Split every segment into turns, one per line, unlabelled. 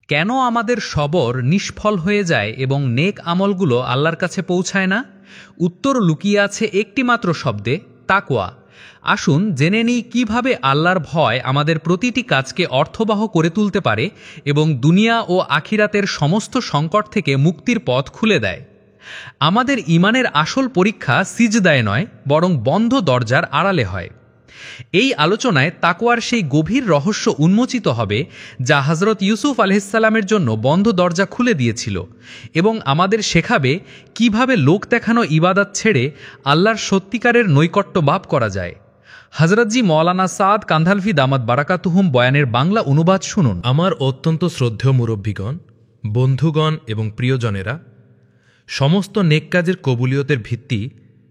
কেন আমাদের সবর নিষ্ফল হয়ে যায় এবং নেক আমলগুলো আল্লাহর কাছে পৌঁছায় না? উত্তর লুকিয়ে আছে একটিমাত্র শব্দে, তাকওয়া। আসুন জেনে নিই কিভাবে আল্লাহর ভয় আমাদের প্রতিটি কাজকে অর্থবহ করে তুলতে পারে এবং দুনিয়া ও আখিরাতের সমস্ত সংকট থেকে মুক্তির পথ খুলে দেয়। আমাদের ঈমানের আসল পরীক্ষা সিজদায় নয়, বরং বন্ধ দরজার আড়ালে হয়। এই আলোচনায় তাকওয়ার সেই গভীর রহস্য উন্মোচিত হবে যা হযরত ইউসুফ আলাইহিসসালামের জন্য বন্ধ দরজা খুলে দিয়েছিল, এবং আমাদের শেখাবে কিভাবে লোক দেখানো ইবাদত ছেড়ে আল্লাহর সত্যিকারের নৈকট্য লাভ করা যায়। হযরতজি মওলানা সাদ কান্ধালভি দামাত বারাকাতুহুম বয়ানের বাংলা অনুবাদ শুনুন।
আমার অত্যন্ত শ্রদ্ধেয় মুরব্বীগণ, বন্ধুগণ এবং প্রিয়জনেরা, সমস্ত নেক কাজের কবুলিয়তের ভিত্তি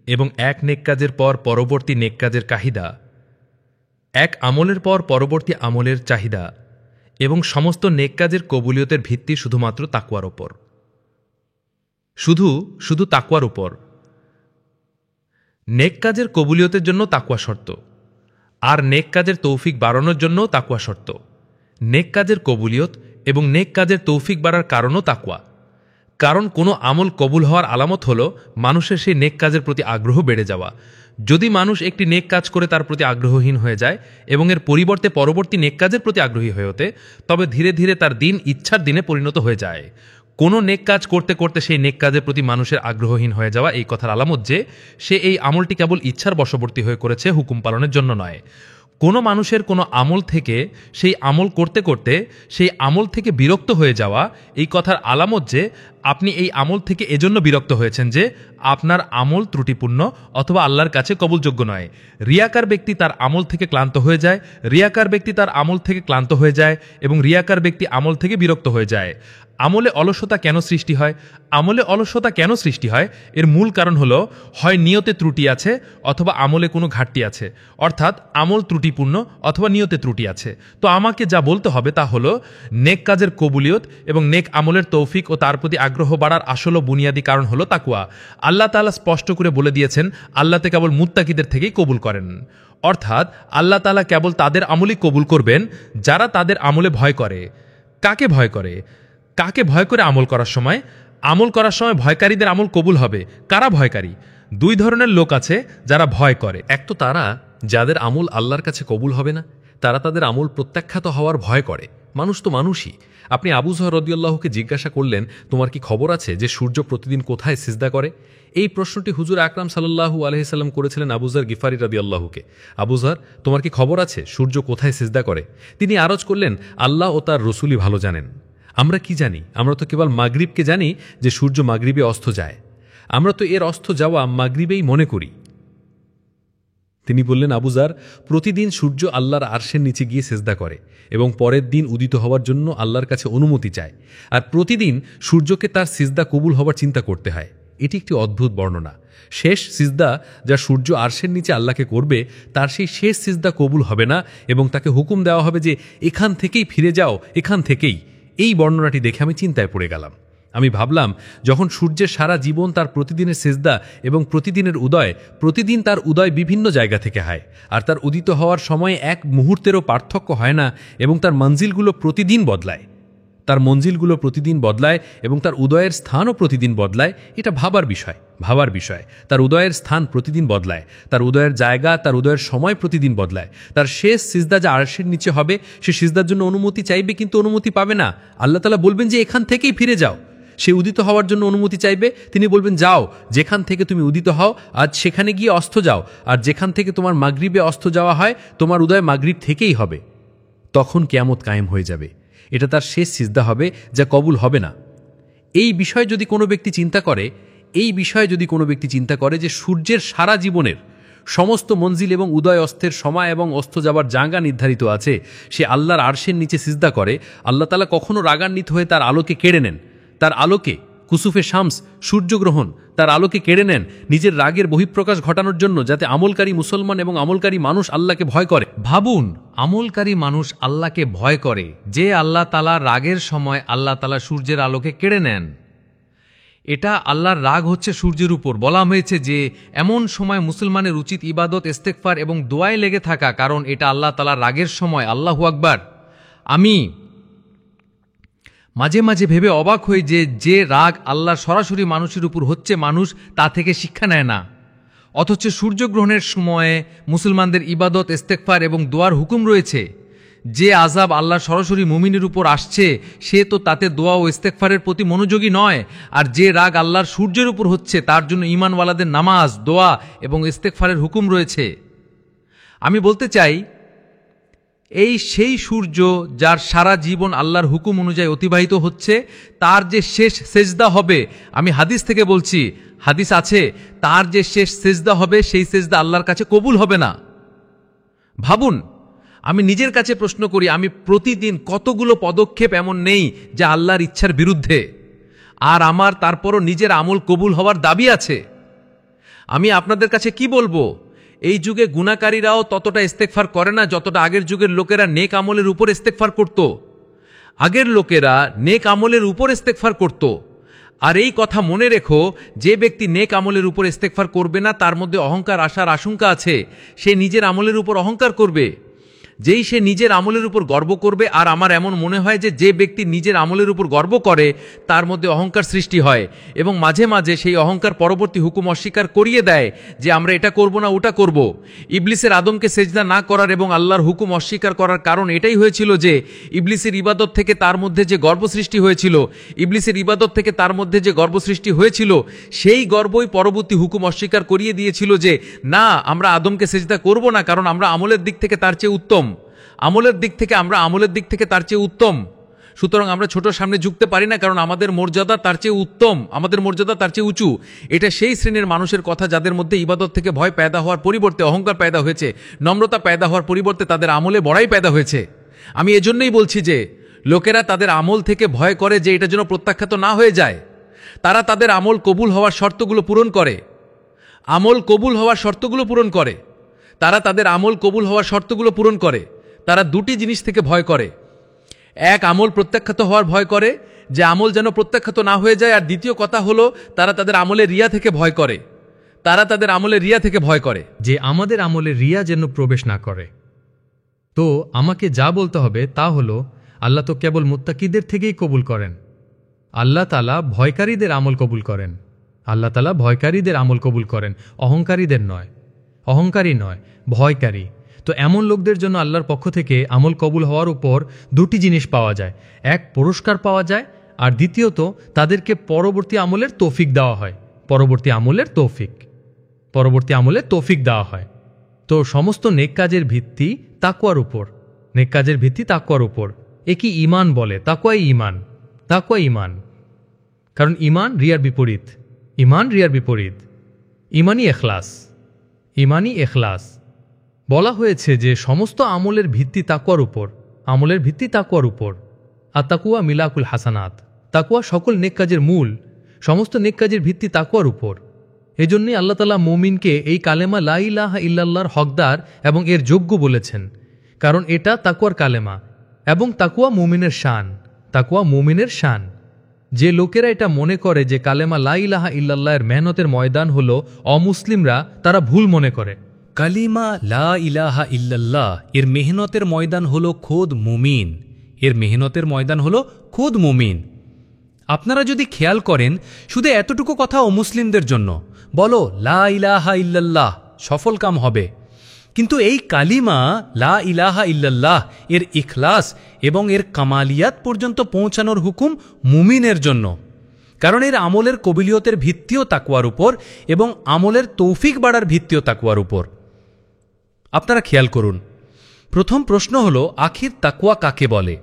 এবং এক নেক কাজের পর পরবর্তী নেক কাজের চাহিদা, এক আমলের পর পরবর্তী আমলের চাহিদা এবং সমস্ত নেক কাজের কবুলিয়তের ভিত্তি শুধুমাত্র তাকওয়ার ওপর, শুধু তাকওয়ার উপর। নেক কাজের কবুলিয়তের জন্য তাকওয়া শর্ত, আর নেক কাজের তৌফিক বাড়ানোর জন্য তাকওয়া শর্ত। নেক কাজের কবুলিয়ত এবং নেক কাজের তৌফিক বাড়ার কারণও তাকওয়া। কারণ কোনো আমল কবুল হওয়ার আলামত হল মানুষের সেই নেক কাজের প্রতি আগ্রহ বেড়ে যাওয়া। যদি মানুষ একটি নেক কাজ করে তার প্রতি আগ্রহহীন হয়ে যায় এবং এর পরিবর্তে পরবর্তী নেক কাজের প্রতি আগ্রহী হয়ে ওঠে, তবে ধীরে ধীরে তার দিন ইচ্ছার দিনে পরিণত হয়ে যায়। কোনো নেক কাজ করতে করতে সেই নেক কাজের প্রতি মানুষের আগ্রহহীন হয়ে যাওয়া এই কথার আলামত যে সে এই আমলটি কেবল ইচ্ছার বশবর্তী হয়ে করেছে, হুকুম পালনের জন্য নয়। কোনো মানুষের কোনো আমল থেকে সেই আমল করতে করতে সেই আমল থেকে বিরক্ত হয়ে যাওয়া এই কথার আলামত যে আপনি এই আমল থেকে এজন্য বিরক্ত হয়েছেন যে আপনার আমল ত্রুটিপূর্ণ অথবা আল্লাহর কাছে কবুলযোগ্য নয়। রিয়াকার ব্যক্তি তার আমল থেকে ক্লান্ত হয়ে যায়, রিয়াকার ব্যক্তি তার আমল থেকে ক্লান্ত হয়ে যায় এবং রিয়াকার ব্যক্তি আমল থেকে বিরক্ত হয়ে যায়। আমলে অলসতা কেন সৃষ্টি হয়? আমলে অলসতা কেন সৃষ্টি হয়? এর মূল কারণ হলো হয় নিয়তে ত্রুটি আছে অথবা আমলে কোনো ঘাটতি আছে, অর্থাৎ আমল ত্রুটিপূর্ণ অথবা নিয়তে ত্রুটি আছে। তো আমাকে যা বলতে হবে তা হলো নেক কাজের কবুলিয়ত এবং নেক আমলের তৌফিক ও তার প্রতি আগ্রহ বাড়ার আসল ও বুনিয়াদী কারণ হলো তাকওয়া। আল্লাহ তাআলা স্পষ্ট করে বলে দিয়েছেন, আল্লাহ তে কেবল মুত্তাকিদের থেকেই কবুল করেন। অর্থাৎ আল্লাহ তাআলা কেবল তাদের আমলই কবুল করবেন যারা তাদের আমলে ভয় করে। কাকে ভয় করে? কাকে ভয় করে আমল করার সময়? আমল করার সময় ভয়কারীদের আমল কবুল হবে। কারা ভয়কারী? দুই ধরনের লোক আছে যারা ভয় করে। এক তো তারা যাদের আমল আল্লাহর কাছে কবুল হবে না, তারা তাদের আমল প্রত্যাখ্যাত হওয়ার ভয় করে। মানুষ তো মানুষই। আপনি আবু যর রাদিয়াল্লাহুকে জিজ্ঞাসা করলেন, তোমার কি খবর আছে যে সূর্য প্রতিদিন কোথায় সিজদা করে? এই প্রশ্নটি হুজুর আকরাম সাল্লাল্লাহু আলাইহি সাল্লাম করেছিলেন আবু যর গিফারি রাদিয়াল্লাহুকে। আবু যর, তোমার কি খবর আছে সূর্য কোথায় সিজদা করে? তিনি আরজ করলেন, আল্লাহ ও তার রসূলই ভালো জানেন। আমরা কি জানি? আমরা তো কেবল মাগরিবকে জানি যে সূর্য মাগরিবে অস্ত যায়। আমরা তো এর অস্ত যাওয়া মাগরিবেই মনে করি। তিনি বললেন, আবু যর, প্রতিদিন সূর্য আল্লাহর আরশের নিচে গিয়ে সেজদা করে এবং পরের দিন উদিত হওয়ার জন্য আল্লাহর কাছে অনুমতি চায়, আর প্রতিদিন সূর্যকে তার সিজদা কবুল হবার চিন্তা করতে হয়। এটি একটি অদ্ভুত বর্ণনা। শেষ সিজদা যা সূর্য আরশের নিচে আল্লাহকে করবে, তার সেই শেষ সিজদা কবুল হবে না এবং তাকে হুকুম দেওয়া হবে যে এখান থেকেই ফিরে যাও, এখান থেকেই। এই বর্ণনাটি দেখে আমি চিন্তায় পড়ে গেলাম। আমি ভাবলাম, যখন সূর্যের সারা জীবন তার প্রতিদিনের সেজদা এবং প্রতিদিনের উদয়, প্রতিদিন তার উদয় বিভিন্ন জায়গা থেকে হয়, আর তার উদিত হওয়ার সময়ে এক মুহূর্তেরও পার্থক্য হয় না এবং তার মঞ্জিলগুলো প্রতিদিন বদলায়, এবং তার উদয়ের স্থানও প্রতিদিন বদলায়। এটা ভাবার বিষয়। তার উদয়ের স্থান প্রতিদিন বদলায়, তার উদয়ের জায়গা, তার উদয়ের সময় প্রতিদিন বদলায়। তার শেষ সিজদা যা আরশের নিচে হবে, সে সিজদার জন্য অনুমতি চাইবে কিন্তু অনুমতি পাবে না। আল্লাহ তাআলা বলবেন যে এখান থেকেই ফিরে যাও। সে উদিত হওয়ার জন্য অনুমতি চাইবে, তিনি বলবেন যাও, যেখান থেকে তুমি উদিত হও আজ সেখানে গিয়ে অস্ত যাও, আর যেখান থেকে তোমার মাগরিবে অস্ত যাওয়া হয় তোমার উদয় মাগরিব থেকেই হবে। তখন কিয়ামত কায়েম হয়ে যাবে। এটা তার শেষ সিজদা হবে যা কবুল হবে না। এই বিষয়ে যদি কোনো ব্যক্তি চিন্তা করে যে সূর্যের সারা জীবনের সমস্ত মঞ্জিল এবং উদয় অস্তের সময় এবং অস্ত যাবার জায়গা নির্ধারিত আছে, সে আল্লাহর আরশের নিচে সিজদা করে, আল্লাহ তাআলা কখনো রাগান্বিত হয়ে তার আলোকে কেড়ে নেন, তার আলোকে কুসুফে শামস সূর্যগ্রহণ তার আলোকে কেড়ে নেন নিজের রাগের বহিঃপ্রকাশ ঘটানোর জন্য, যাতে আমলকারী মুসলমান এবং আমলকারী মানুষ আল্লাহকে ভয় করে।
ভাবুন, আমলকারী মানুষ আল্লাহকে ভয় করে যে আল্লাহ তাআলা রাগের সময় আল্লাহ তাআলা সূর্যের আলোকে কেড়ে নেন। এটা আল্লাহর রাগ হচ্ছে সূর্যের উপর। বলা হয়েছে যে এমন সময় মুসলমানের উচিত ইবাদত, ইস্তেগফার এবং দোয়ায় লেগে থাকা, কারণ এটা আল্লাহ তাআলার রাগের সময়। আল্লাহু আকবার। আমি
মাঝে মাঝে ভেবে অবাক হই যে রাগ আল্লাহর সরাসরি মানুষের উপর হচ্ছে, মানুষ তা থেকে শিক্ষা নেয় না। অথচ সূর্যগ্রহণের সময়ে মুসলমানদের ইবাদত, ইস্তেগফার এবং দোয়ার হুকুম রয়েছে। যে আযাব আল্লাহর সরাসরি মুমিনের উপর আসছে, সে তো তাতে দোয়া ও ইস্তেগফারের প্রতি মনোযোগী নয়। আর যে রাগ আল্লাহর সূর্যের উপর হচ্ছে, তার জন্য ঈমানওয়ালাদের নামাজ, দোয়া এবং ইস্তেগফারের হুকুম রয়েছে। আমি বলতে চাই, এই সেই সূর্য যার সারা জীবন আল্লাহর হুকুম অনুযায়ী অতিবাহিত হচ্ছে, তার যে শেষ সেজদা হবে, আমি হাদিস থেকে বলছি, হাদিস আছে, তার যে শেষ সেজদা হবে সেই সেজদা আল্লাহর কাছে কবুল হবে না। ভাবুন, আমি নিজের কাছে প্রশ্ন করি, আমি প্রতিদিন কতগুলো পদক্ষেপ এমন নেই যা আল্লাহর ইচ্ছার বিরুদ্ধে, আর আমার তারপরও নিজের আমল কবুল হওয়ার দাবি আছে। আমি আপনাদের কাছে কি বলবো, এই যুগে গুনাহকারীরাও ততটা ইস্তেগফার করে না যতটা আগের যুগের লোকেরা নেক আমলের উপর ইস্তেগফার করত। আগের লোকেরা নেক আমলের উপর ইস্তেগফার করত। আর এই কথা মনে রেখো, যে ব্যক্তি নেক আমলের উপর ইস্তেগফার করবে না, তার মধ্যে অহংকার আসার আশঙ্কা আছে। সে নিজের আমলের উপর অহংকার করবে। যেই সে নিজের আমলের উপর গর্ব করবে, আর আমার এমন মনে হয় যে ব্যক্তি নিজের আমলের উপর গর্ব করে, তার মধ্যে অহংকার সৃষ্টি হয় এবং মাঝে মাঝে সেই অহংকার পরবর্তী হুকুম অস্বীকার করিয়ে দেয় যে আমরা এটা করব না, ওটা করব। ইবলিসের আদমকে সেজদা না করার এবং আল্লাহর হুকুম অস্বীকার করার কারণ এটাই হয়েছিল যে ইবলিসের ইবাদত থেকে তার মধ্যে যে গর্ব সৃষ্টি হয়েছিল, সেই গর্বই পরবর্তী হুকুম অস্বীকার করিয়ে দিয়েছিল যে না, আমরা আদমকে সেজদা করব না, কারণ আমরা আমলের দিক থেকে তার চেয়ে উত্তম। আমলের দিক থেকে তার চেয়ে উত্তম। সুতরাং আমরা ছোট সামনে ঝুঁকতে পারি না, কারণ আমাদের মর্যাদা তার চেয়ে উত্তম, আমাদের মর্যাদা তার চেয়ে উঁচু। এটা সেই শ্রেণীর মানুষের কথা যাদের মধ্যে ইবাদত থেকে ভয় পয়দা হওয়ার পরিবর্তে অহংকার পয়দা হয়েছে, নম্রতা পয়দা হওয়ার পরিবর্তে তাদের আমলে বড়াই পয়দা হয়েছে। আমি এজন্যই বলছি যে লোকেরা তাদের আমল থেকে ভয় করে যে এটা যেন প্রত্যাখ্যাত না হয়ে যায়। তারা তাদের আমল কবুল হওয়ার শর্তগুলো পূরণ করে, তারা দুটি জিনিস থেকে ভয় করে। এক, আমল প্রত্যাখ্যাত হওয়ার ভয় করে, যে আমল যেন প্রত্যাখ্যাত না হয়ে যায়। আর দ্বিতীয় কথা হলো, তারা তাদের আমলে রিয়া থেকে ভয় করে,
যে আমাদের আমলে রিয়া যেন প্রবেশ না করে। তো আমাকে যা বলতে হবে তা হলো, আল্লাহ তো কেবল মুত্তাকিদের থেকেই কবুল করেন। আল্লাহ তাআলা ভয়কারীদের আমল কবুল করেন, অহংকারীদের নয়। অহংকারী নয়, ভয়কারী। তো এমন লোকদের জন্য আল্লাহর পক্ষ থেকে আমল কবুল হওয়ার উপর দুটি জিনিস পাওয়া যায়। এক, পুরস্কার পাওয়া যায়, আর দ্বিতীয়ত তাদেরকে পরবর্তী আমলের তৌফিক দেওয়া হয়। তো সমস্ত নেক কাজের ভিত্তি তাকওয়ার উপর। একি ঈমান বলে, তাকওয়াই ঈমান। কারণ ঈমান রিয়ার বিপরীত। ঈমানই এখলাস। বলা হয়েছে যে সমস্ত আমলের ভিত্তি তাকওয়ার উপর। আর তাকওয়া মিলাকুল হাসানাত। তাকওয়া সকল নেক কাজের মূল। সমস্ত নেক কাজের ভিত্তি তাকওয়ার উপর। এজন্যই আল্লাহ তাআলা মুমিনকে এই কালেমা লা ইলাহা ইল্লাল্লাহর হকদার এবং এর যোগ্য বলেছেন, কারণ এটা তাকওয়ার কালেমা এবং তাকওয়া মুমিনের শান। যে লোকেরা এটা মনে করে যে কালেমা লা ইলাহা ইল্লাল্লাহর মেহনতের ময়দান হলো অমুসলিমরা, তারা ভুল মনে করে।
কালিমা লা ইলাহা ইল্লাল্লাহ এর মেহনতের ময়দান হলো খোদ মুমিন। আপনারা যদি খেয়াল করেন, শুধু এতটুকু কথা অমুসলিমদের জন্য, বলো লা ইলাহা ইল্লাল্লাহ, সফল কাম হবে। কিন্তু এই কালিমা লা ইলাহা ইল্লাল্লাহ এর ইখলাস এবং এর কামালিয়াত পর্যন্ত পৌঁছানোর হুকুম মুমিনের জন্য, কারণ এর আমলের কবিলিয়তের ভিত্তিও তাকওয়ার উপর এবং আমলের তৌফিক বাড়ার ভিত্তিও তাকওয়ার উপর। আপনারা খেয়াল করুন, প্রথম প্রশ্ন হলো, আখির তাকওয়া কাকে বলে?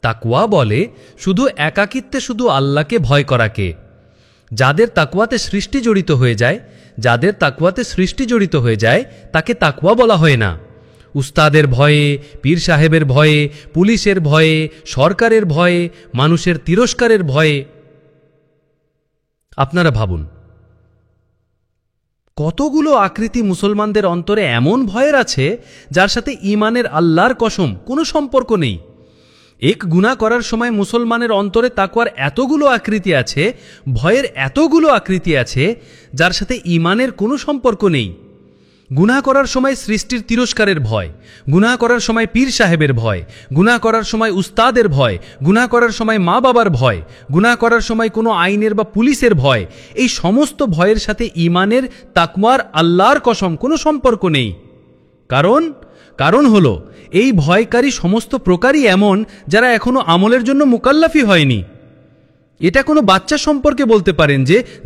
তাকওয়া বলে শুধু একাকিত্বে শুধু আল্লাহকে ভয় করাকে। যাদের তাকওয়াতে সৃষ্টি জড়িত হয়ে যায় তাকে তাকওয়া বলা হয় না। উস্তাদের ভয়ে, পীর সাহেবের ভয়ে, পুলিশের ভয়ে, সরকারের ভয়ে, মানুষের তিরস্কারের ভয়ে। আপনারা ভাবুন, কতগুলো আকৃতি মুসলমানদের অন্তরে এমন ভয়ের আছে যার সাথে ঈমানের আল্লাহর কসম কোনো সম্পর্ক নেই। এক গুনাহ করার সময় মুসলমানের অন্তরে তাকওয়ার এতগুলো আকৃতি আছে, ভয়ের এতগুলো আকৃতি আছে যার সাথে ঈমানের কোনো সম্পর্ক নেই। গুনাহ করার সময় সৃষ্টির তিরস্কারের ভয়, গুনাহ করার সময় পীর সাহেবের ভয়, গুনাহ করার সময় উস্তাদের ভয়, গুনাহ করার সময় মা বাবার ভয়, গুনাহ করার সময় কোনো আইনের বা পুলিশের ভয়, এই সমস্ত ভয়ের সাথে ঈমানের, তাকওয়ার, আল্লাহর কসম কোনো সম্পর্ক নেই। কারণ হলো এই ভয়কারী সমস্ত প্রকারই এমন যারা এখনো আমলের জন্য মুকাল্লাফই হয়নি। এটা কোনো বাচ্চা সম্পর্কে বলতে পারেন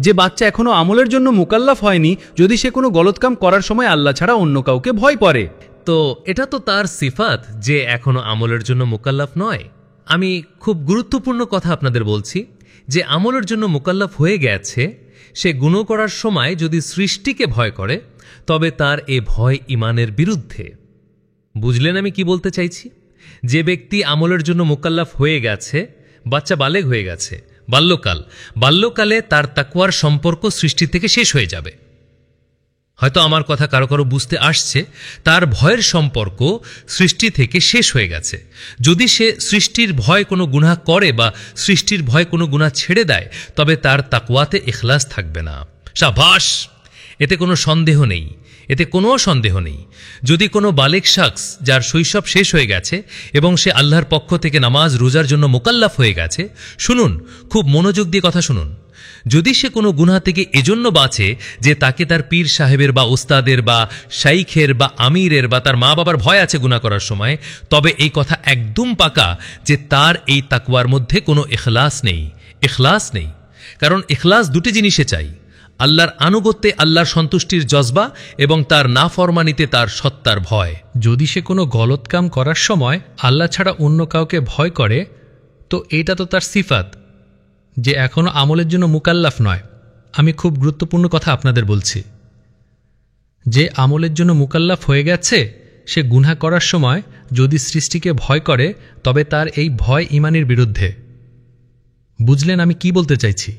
যে বাচ্চা এখনো আমলের জন্য মুকাল্লাফ হয়নি যদি সে কোনো গলত কাম করার সময় আল্লাহ ছাড়া অন্য কাউকে ভয় করে।
তো এটা তো তার সিফাত যে এখনো আমলের জন্য মুকাল্লাফ নয়। আমি খুব গুরুত্বপূর্ণ কথা আপনাদের বলছি, যে আমলের জন্য মুকাল্লাফ হয়ে গেছে, সে গুনাহ করার সময় যদি সৃষ্টিকে ভয় করে তবে তার এ ভয় ঈমানের বিরুদ্ধে। বুঝলেন আমি কি বলতে চাইছি? যে ব্যক্তি আমলের জন্য মুকাল্লাফ হয়ে গেছে, বাচ্চা বালেগ হয়ে গেছে, বাল্যকালে তার তাকওয়ার সম্পর্ক সৃষ্টি থেকে শেষ হয়ে যাবে। হয়তো আমার কথা কারো কারো বুঝতে আসছে, তার ভয়ের সম্পর্ক সৃষ্টি থেকে শেষ হয়ে গেছে। যদি সে সৃষ্টির ভয় কোনো গুনাহ করে বা সৃষ্টির ভয় কোনো গুনাহ ছেড়ে দেয় তবে তার তাকওয়াতে ইখলাস থাকবে না। শাবাশ! এতে কোনো সন্দেহ নেই, এতে কোনো সন্দেহ নেই। যদি কোনো বালেগ শখস যার শৈশব শেষ হয়ে গেছে এবং সে আল্লাহর পক্ষ থেকে নামাজ রোজার জন্য মোকাল্লাফ হয়ে গেছে, শুনুন, খুব মনোযোগ দিয়ে কথা শুনুন, যদি সে কোনো গুনাহ থেকে এজন্য বাঁচে যে তাকে তার পীর সাহেবের বা ওস্তাদের বা শাইখের বা আমিরের বা তার মা বাবার ভয় আছে গুনাহ করার সময়, তবে এই কথা একদম পাকা যে তার এই তাকওয়ার মধ্যে কোনো ইখলাস নেই। কারণ ইখলাস দুটি জিনিসে চাই, আল্লাহর আনুগত্যে আল্লাহর সন্তুষ্টির জজবা এবং তার নাফরমানিতে তার সত্তার ভয়।
যদি সে কোনো গলত কাম করার সময় আল্লাহ ছাড়া অন্য কাউকে ভয় করে, তো এইটা তো তার সিফাত যে এখনো আমলের জন্য মুকাল্লাফ নয়। আমি খুব গুরুত্বপূর্ণ কথা আপনাদের বলছি, যে আমলের জন্য মুকাল্লাফ হয়ে গেছে, সে গুনাহ করার সময় যদি সৃষ্টিকে ভয় করে তবে তার এই ভয় ঈমানের বিরুদ্ধে। বুঝলেন আমি কি বলতে চাইছি?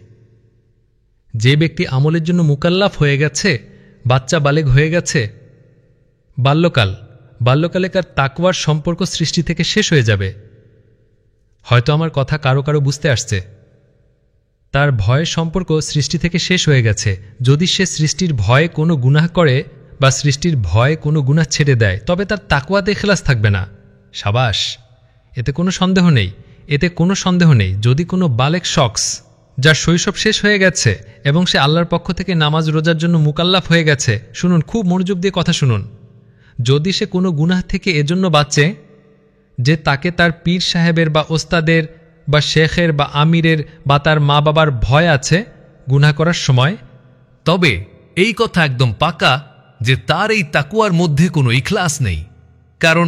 যে ব্যক্তি আমলের জন্য মুকাল্লাফ হয়ে গেছে, বাচ্চা বালেগ হয়ে গেছে, বাল্যকালে কার তাকওয়ার সম্পর্ক সৃষ্টি থেকে শেষ হয়ে যাবে। হয়তো আমার কথা কারো কারো বুঝতে আসছে। তার ভয়ের সম্পর্ক সৃষ্টি থেকে শেষ হয়ে গেছে। যদি সে সৃষ্টির ভয়ে কোনো গুনাহ করে বা সৃষ্টির ভয়ে কোনো গুনাহ ছেড়ে দেয় তবে তার তাকওয়াতে ইখলাস থাকবে না। শাবাশ! এতে কোনো সন্দেহ নেই। যদি কোনো বালেগ শখস যার শৈশব শেষ হয়ে গেছে এবং সে আল্লাহর পক্ষ থেকে নামাজ রোজার জন্য মুকাল্লাফ হয়ে গেছে, শুনুন, খুব মনোযোগ দিয়ে কথা শুনুন, যদি সে কোনো গুনাহ থেকে এজন্য বাঁচে যে তাকে তার পীর সাহেবের বা ওস্তাদের বা শেখের বা আমিরের বা তার মা বাবার ভয় আছে গুনাহ করার সময়,
তবে এই কথা একদম পাকা যে তার এই তাকওয়ার মধ্যে কোনো ইখলাস নেই। কারণ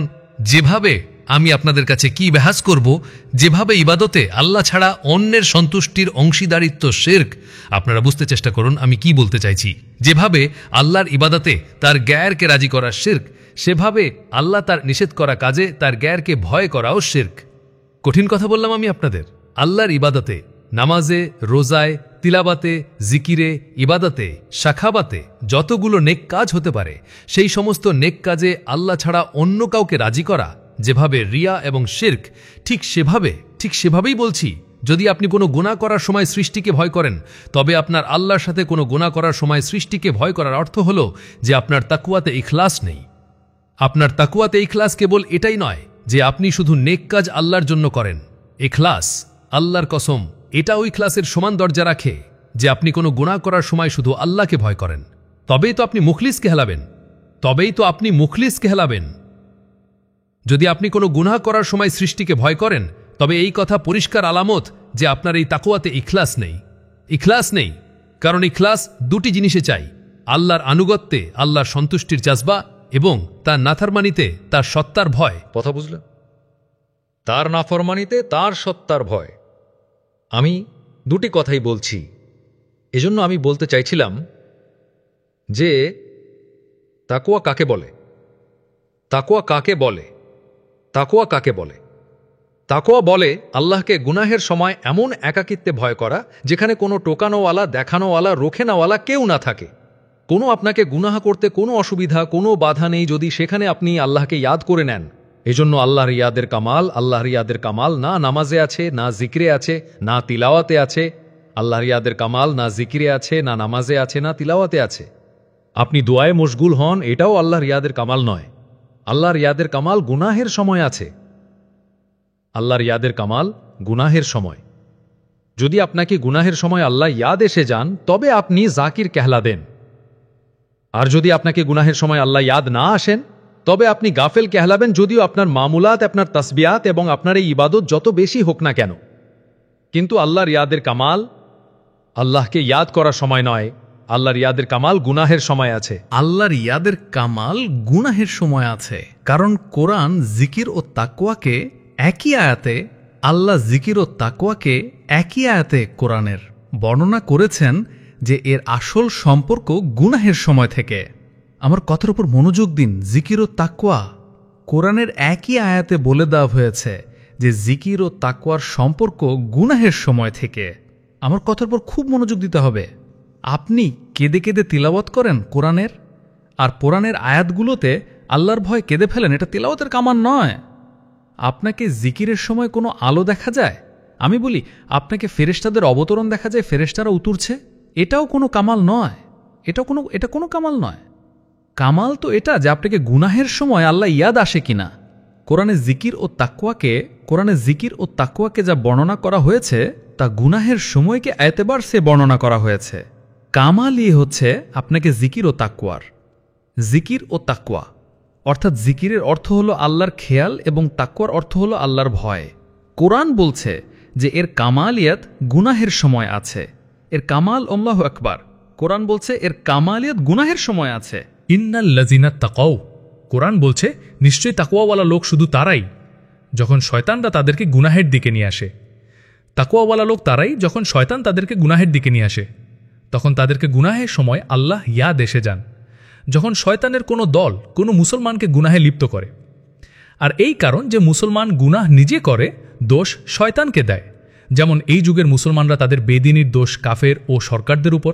যেভাবে আমি আপনাদের কাছে কি বাহাস করব, যেভাবে ইবাদতে আল্লাহ ছাড়া অন্যের সন্তুষ্টির অংশীদারিত্ব শিরক, আপনারা বুঝতে চেষ্টা করুন আমি কি বলতে চাইছি। যেভাবে আল্লাহর ইবাদতে তার গ্যারকে রাজি করা শিরক, সেভাবে আল্লাহ তার নিষেধ করা কাজে তার গ্যারকে ভয় করাও শিরক। কঠিন কথা বললাম আমি আপনাদের। আল্লাহর ইবাদতে, নামাজে, রোজায়, তিলাবাতে, জিকিরে, ইবাদতে, শাখাবাতে যতগুলো নেক কাজ হতে পারে, সেই সমস্ত নেক কাজে আল্লাহ ছাড়া অন্য কাউকে রাজি করা যেভাবে রিয়া এবং শিরক, ঠিক সেভাবেই বলছি। যদি আপনি কোনো গুনাহ করার সময় সৃষ্টিকে ভয় করেন তবে আপনার আল্লাহর সাথে কোনো গুনাহ করার সময় সৃষ্টিকে ভয় করার অর্থ হলো যে আপনার তাকওয়াতে ইখলাস নেই। আপনার তাকওয়াতে ইখলাস কেবল এটাই নয় যে আপনি শুধু নেক কাজ আল্লাহর জন্য করেন। ইখলাস, আল্লাহর কসম, এটাও ইখলাসের সমান দরজা রাখে যে আপনি কোনো গুনাহ করার সময় শুধু আল্লাহকে ভয় করেন। তবেই তো আপনি মুখলিস কেহলাবেন। যদি আপনি কোনো গুনাহ করার সময় সৃষ্টিকে ভয় করেন তবে এই কথা পরিষ্কার আলামত যে আপনার এই তাকওয়াতে ইখলাস নেই। কারণ ইখলাস দুটি জিনিসে চাই, আল্লাহর আনুগত্যে আল্লাহর সন্তুষ্টির জজবা এবং তার নাফরমানিতে তার সত্তার ভয়।
কথা বুঝলেন? তার নাফরমানিতে তার সত্তার ভয়। আমি দুটি কথাই বলছি। এজন্য আমি বলতে চাইছিলাম যে তাকওয়া কাকে বলে? তাকওয়া বলে আল্লাহকে গুনাহের সময় এমন একাকিত্বে ভয় করা যেখানে কোনো টোকানোওয়ালা, দেখানোওয়ালা, রোখেনাওয়ালা কেউ না থাকে। কোনো আপনাকে গুনাহ করতে কোনো অসুবিধা, কোনো বাধা নেই যদি সেখানে আপনি আল্লাহকে ইয়াদ করে নেন। এজন্য আল্লাহর ইয়াদের কামাল না নামাজে আছে, না জিকিরে আছে, না তিলাওয়াতে আছে। আল্লাহর ইয়াদের কামাল না জিকিরে আছে, না নামাজে আছে, না তিলাওয়াতে আছে। আপনি দোয়ায় মশগুল হন, এটাও আল্লাহর ইয়াদের কামাল নয়। আল্লাহর ইয়াদের কামাল গুনাহের সময় আছে। আল্লাহর ইয়াদের কামাল গুনাহের সময়। যদি আপনাকে গুনাহের সময় আল্লাহ ইয়াদ এসে যান, তবে আপনি জাকির কেহলা দেন। আর যদি আপনাকে গুনাহের সময় আল্লাহ ইয়াদ না আসেন, তবে আপনি গাফেল কেহলাবেন, যদিও আপনার মামুলাত, আপনার তাসবিয়াত এবং আপনার এই ইবাদত যত বেশি হোক না কেন। কিন্তু আল্লাহর ইয়াদের কামাল আল্লাহকে ইয়াদ করার সময় নয়, আল্লাহর ইয়াদের কামাল গুনাহের সময় আছে।
আল্লাহর ইয়াদের কামাল গুনাহের সময় আছে, কারণ কোরআন জিকির ও তাকওয়াকে একই আয়াতে একই আয়াতে কোরআনের বর্ণনা করেছেন যে এর আসল সম্পর্ক গুনাহের সময় থেকে। আমার কথার উপর মনোযোগ দিন। জিকির ও তাকওয়া কোরআনের একই আয়াতে বলে দেওয়া হয়েছে যে জিকির ও তাকওয়ার সম্পর্ক গুনাহের সময় থেকে। আমার কথার উপর খুব মনোযোগ দিতে হবে। আপনি কেঁদে কেঁদে তিলাওয়াত করেন কোরআনের, আর কোরআনের আয়াতগুলোতে আল্লাহর ভয় কেঁদে ফেলেন, এটা তিলাওয়াতের কামাল নয়। আপনাকে জিকিরের সময় কোনো আলো দেখা যায়? আমি বলি আপনাকে ফেরেশতাদের অবতরণ দেখা যায়, ফেরেশতারা উতুরছে, এটাও কোনো কামাল নয়। এটা কোনো কামাল নয়। কামাল তো এটা যে আপনাকে গুনাহের সময় আল্লাহ ইয়াদ আসে কিনা। কোরআনে জিকির ও তাকওয়াকে যা বর্ণনা করা হয়েছে তা গুনাহের সময়কে এতেবার সে বর্ণনা করা হয়েছে। কামালই হচ্ছে আপনাকে জিকির ও তাকওয়া, অর্থাৎ জিকিরের অর্থ হলো আল্লাহর খেয়াল এবং তাকওয়ার অর্থ হলো আল্লাহর ভয়। কোরআন বলছে যে এর কামালিয়াত গুনাহের সময় আছে। এর কামাল, আল্লাহু আকবার, কোরআন বলছে এর কামালিয়াত গুনাহের সময় আছে।
ইন্নাল্লাযিনা তাকাউ, কোরআন বলছে নিশ্চয়ই তাকওয়াওয়ালা লোক শুধু তারাই যখন শয়তানরা তাদেরকে গুনাহের দিকে নিয়ে আসে। তাকওয়াওয়ালা লোক তারাই যখন শয়তান তাদেরকে গুনাহের দিকে নিয়ে আসে, তখন তাদেরকে গুনাহের সময় আল্লাহ ইয়াদ এসে যান। যখন শয়তানের কোনো দল কোনো মুসলমানকে গুনাহে লিপ্ত করে, আর এই কারণ যে মুসলমান গুনাহ নিজে করে, দোষ শয়তানকে দেয়। যেমন এই যুগের মুসলমানরা তাদের বেদিনীর দোষ কাফের ও সরকারদের উপর,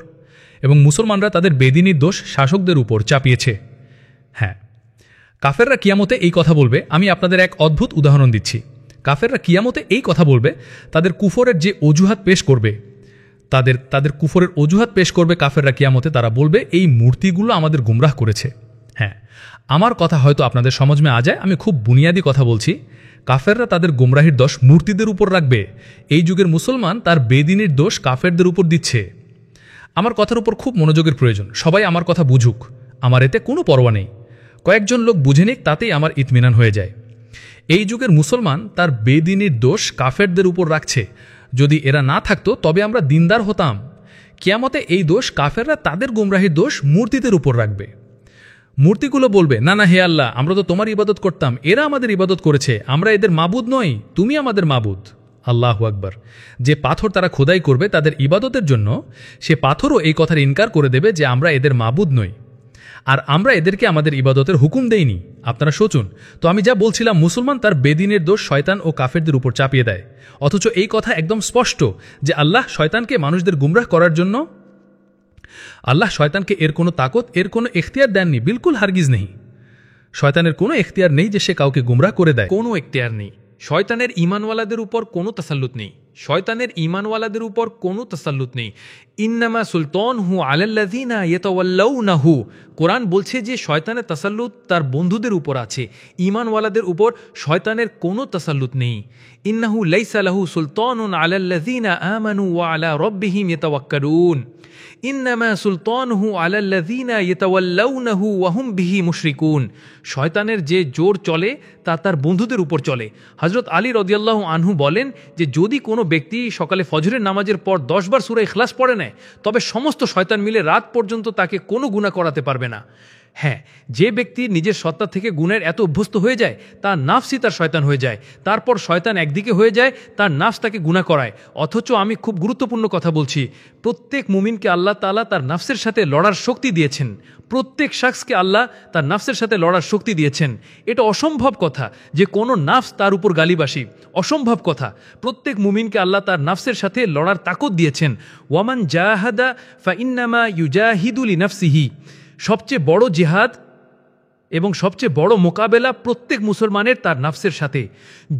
এবং মুসলমানরা তাদের বেদিনীর দোষ শাসকদের উপর চাপিয়েছে। হ্যাঁ, কাফেররা কিয়ামতে এই কথা বলবে। আমি আপনাদের এক অদ্ভুত উদাহরণ দিচ্ছি। কাফেররা কিয়ামতে এই কথা বলবে, তাদের কুফরের যে অজুহাত পেশ করবে, তাদের কুফরের অজুহাত পেশ করবে কাফেররা কিয়ামতে। তারা বলবে এই মূর্তিগুলো আমাদের গুমরাহ করেছে। হ্যাঁ, আমার কথা হয়তো আপনাদের সমাজমে আ যায়, আমি খুব বুনিয়াদি কথা বলছি। কাফেররা তাদের গুমরাহির দোষ মূর্তিদের উপর রাখবে। এই যুগের মুসলমান তার বেদিনীর দোষ কাফেরদের উপর দিচ্ছে। আমার কথার উপর খুব মনোযোগের প্রয়োজন। সবাই আমার কথা বুঝুক, আমার এতে কোনো পরোয়া নেই। কয়েকজন লোক বুঝে নিক, তাতেই আমার ইতমিনান হয়ে যায়। এই যুগের মুসলমান তার বেদিনীর দোষ কাফেরদের উপর রাখছে। যদি এরা না থাকতো তবে আমরা দিনদার হতাম। কিয়ামতে এই দোষ কাফেররা তাদের গুমরাহির দোষ মূর্তিদের উপর রাখবে। মূর্তিগুলো বলবে, না না হে আল্লাহ, আমরা তো তোমার ইবাদত করতাম, এরা আমাদের ইবাদত করেছে, আমরা এদের মাবুদ নই, তুমি আমাদের মাবুদ। আল্লাহু আকবার। যে পাথর তারা খোদাই করবে তাদের ইবাদতের জন্য, সে পাথরও এই কথার ইনকার করে দেবে যে আমরা এদের মাবুদ নই, আর আমরা এদেরকে আমাদের ইবাদতের হুকুম দেইনি। আপনারা সোচুন তো। আমি যা বলছিলাম, মুসলমান তার বেদিনের দোষ শয়তান ও কাফেরদের উপর চাপিয়ে দেয়, অথচ এই কথা একদম স্পষ্ট যে আল্লাহ শয়তানকে মানুষদের গুমরাহ করার জন্য, আল্লাহ শয়তানকে এর কোনো তাকত, এর কোনো এখতিয়ার দেননি, বিলকুল হারগিজ নেই। শয়তানের কোনো এখতিয়ার নেই যে সে কাউকে গুমরাহ করে দেয়, কোনো এখতিয়ার নেই। শয়তানের ঈমানওয়ালাদের উপর কোনো তাসাল্লুত নেই, ইন্নামা সুলতানহু আলাল্লাযিনা ইয়াতাওয়াল্লাউনাহু। কোরআন বলছে যে শয়তানের তাসাল্লুত তার বন্ধুদের উপর আছে, ঈমানওয়ালাদের উপর শয়তানের কোনো তাসাল্লুত নেই। ইন্নাহু লাইসা লাহু সুলতানুন আলাল্লাযিনা আমানু ওয়া আলা রাব্বিহিম ইয়াতাওয়াক্কালুন। ইন্নামা সুলতানহু আলাল্লাযিনা ইয়াতাওয়াল্লাউনাহু ওয়া হুম বিহি মুশরিকুন। শয়তানের যে জোর চলে তা তার বন্ধুদের উপর চলে। হযরত আলী রাদিয়াল্লাহু আনহু বলেন যে যদি কোনো ব্যক্তি সকালে ফজরের নামাজের পর 10 বার সূরা ইখলাস পড়ে নেয়, তবে সমস্ত শয়তান মিলে রাত পর্যন্ত তাকে কোনো গুনাহ করাতে পারবে না। হ্যাঁ, যে ব্যক্তি নিজের সত্তা থেকে গুণের এত অভ্যস্ত হয়ে যায়, তার নাফসই তার শয়তান হয়ে যায়। তারপর শয়তান একদিকে হয়ে যায়, তার নাফস তাকে গুনাহ করায়। অথচ আমি খুব গুরুত্বপূর্ণ কথা বলছি, প্রত্যেক মুমিনকে আল্লাহ তাআলা তার নাফসের সাথে লড়ার শক্তি দিয়েছেন। প্রত্যেক শখসকে আল্লাহ তার নাফসের সাথে লড়ার শক্তি দিয়েছেন। এটা অসম্ভব কথা যে কোনো নাফস তার উপর গালিবাসী, অসম্ভব কথা। প্রত্যেক মুমিনকে আল্লাহ তার নাফসের সাথে লড়ার তাকত দিয়েছেন। ওয়ামান জাহাদা ফাইন্নামা ইউজাহিদু লিনাফসিহি। সবচেয়ে বড় জিহাদ এবং সবচেয়ে বড় মোকাবেলা প্রত্যেক মুসলমানের তার নাফসের সাথে।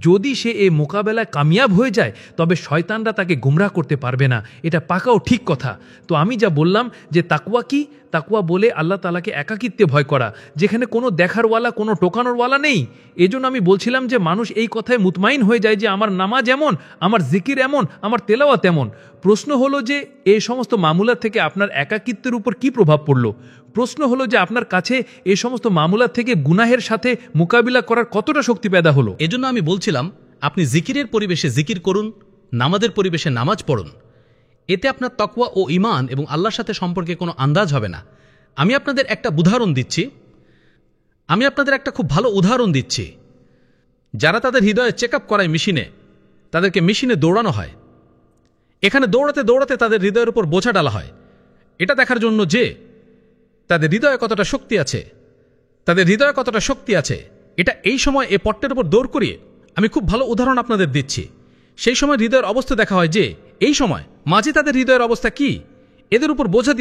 যদি সে এই মোকাবেলায় কামিয়াব হয়ে যায়, তবে শয়তানরা তাকে গুমরাহ করতে পারবে না। এটা পাকা ও ঠিক কথা। তো আমি যা বললাম যে তাকওয়া কি, তাকওয়া বলে আল্লাহ তাআলাকে একাকিত্বে ভয় করা, যেখানে কোনো দেখারওয়ালা, কোনো টোকানোরওয়ালা নেই। এজন্য আমি বলছিলাম যে মানুষ এই কথায় মুতমাইন হয়ে যায় যে আমার নামাজ এমন, আমার জিকির এমন, আমার তেলাওয়াত এমন। প্রশ্ন হলো যে এই সমস্ত মামুলাত থেকে আপনার একাকিত্বের উপর কি প্রভাব পড়ল? প্রশ্ন হলো যে আপনার কাছে এই সমস্ত মামুলাত থেকে গুনাহের সাথে মোকাবিলা করার কতটা শক্তি পেদা হলো?
এজন্য আমি বলছিলাম আপনি জিকিরের পরিবেশে জিকির করুন, নামাজের পরিবেশে নামাজ পড়ুন। এতে আপনার তাকওয়া ও ঈমান এবং আল্লাহর সাথে সম্পর্কে কোনো আন্দাজ হবে না। আমি আপনাদের একটা খুব ভালো উদাহরণ দিচ্ছি। যারা তাদের হৃদয়ে চেক আপ করায় মেশিনে, তাদেরকে মেশিনে দৌড়ানো হয়। এখানে দৌড়াতে দৌড়াতে তাদের হৃদয়ের উপর বোঝা ডালা হয়, এটা দেখার জন্য যে তাদের হৃদয়ে কতটা শক্তি আছে। এটা এই সময় এ পট্টের উপর দৌড় করিয়ে, আমি খুব ভালো উদাহরণ আপনাদের দিচ্ছি। সেই সময় হৃদয়ের অবস্থা দেখা হয় যে এই সময় মাঝে তাদের হৃদয়ের অবস্থা কি, এদের উপর বোঝা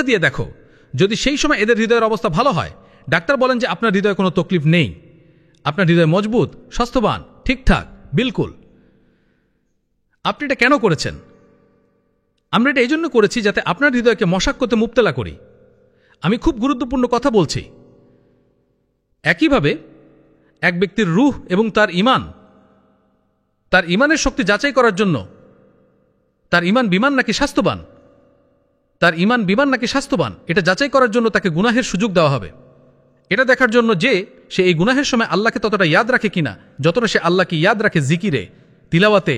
দিয়ে দেখো। যদি সেই সময় এদের হৃদয়ের অবস্থা ভালো হয়, ডাক্তার বলেন যে আপনার হৃদয়ে কোনো তকলিফ নেই, আপনার হৃদয় মজবুত, স্বাস্থ্যবান, ঠিকঠাক, বিলকুল। আপনি এটা কেন করেছেন? আমরা এটা এই জন্য করেছি যাতে আপনার হৃদয়কে মশাক্কতে মুবতলা করি। আমি খুব গুরুত্বপূর্ণ কথা বলছি। একইভাবে এক ব্যক্তির রূহ এবং তার ইমানের শক্তি যাচাই করার জন্য, তার ইমান বিমান নাকি স্বাস্থ্যবান, এটা যাচাই করার জন্য তাকে গুনাহের সুযোগ দেওয়া হবে। এটা দেখার জন্য যে সে এই গুনাহের সময় আল্লাহকে ততটা ইয়াদ রাখে কিনা যতটা সে আল্লাহকে ইয়াদ রাখে জিকিরে, তিলাওয়াতে,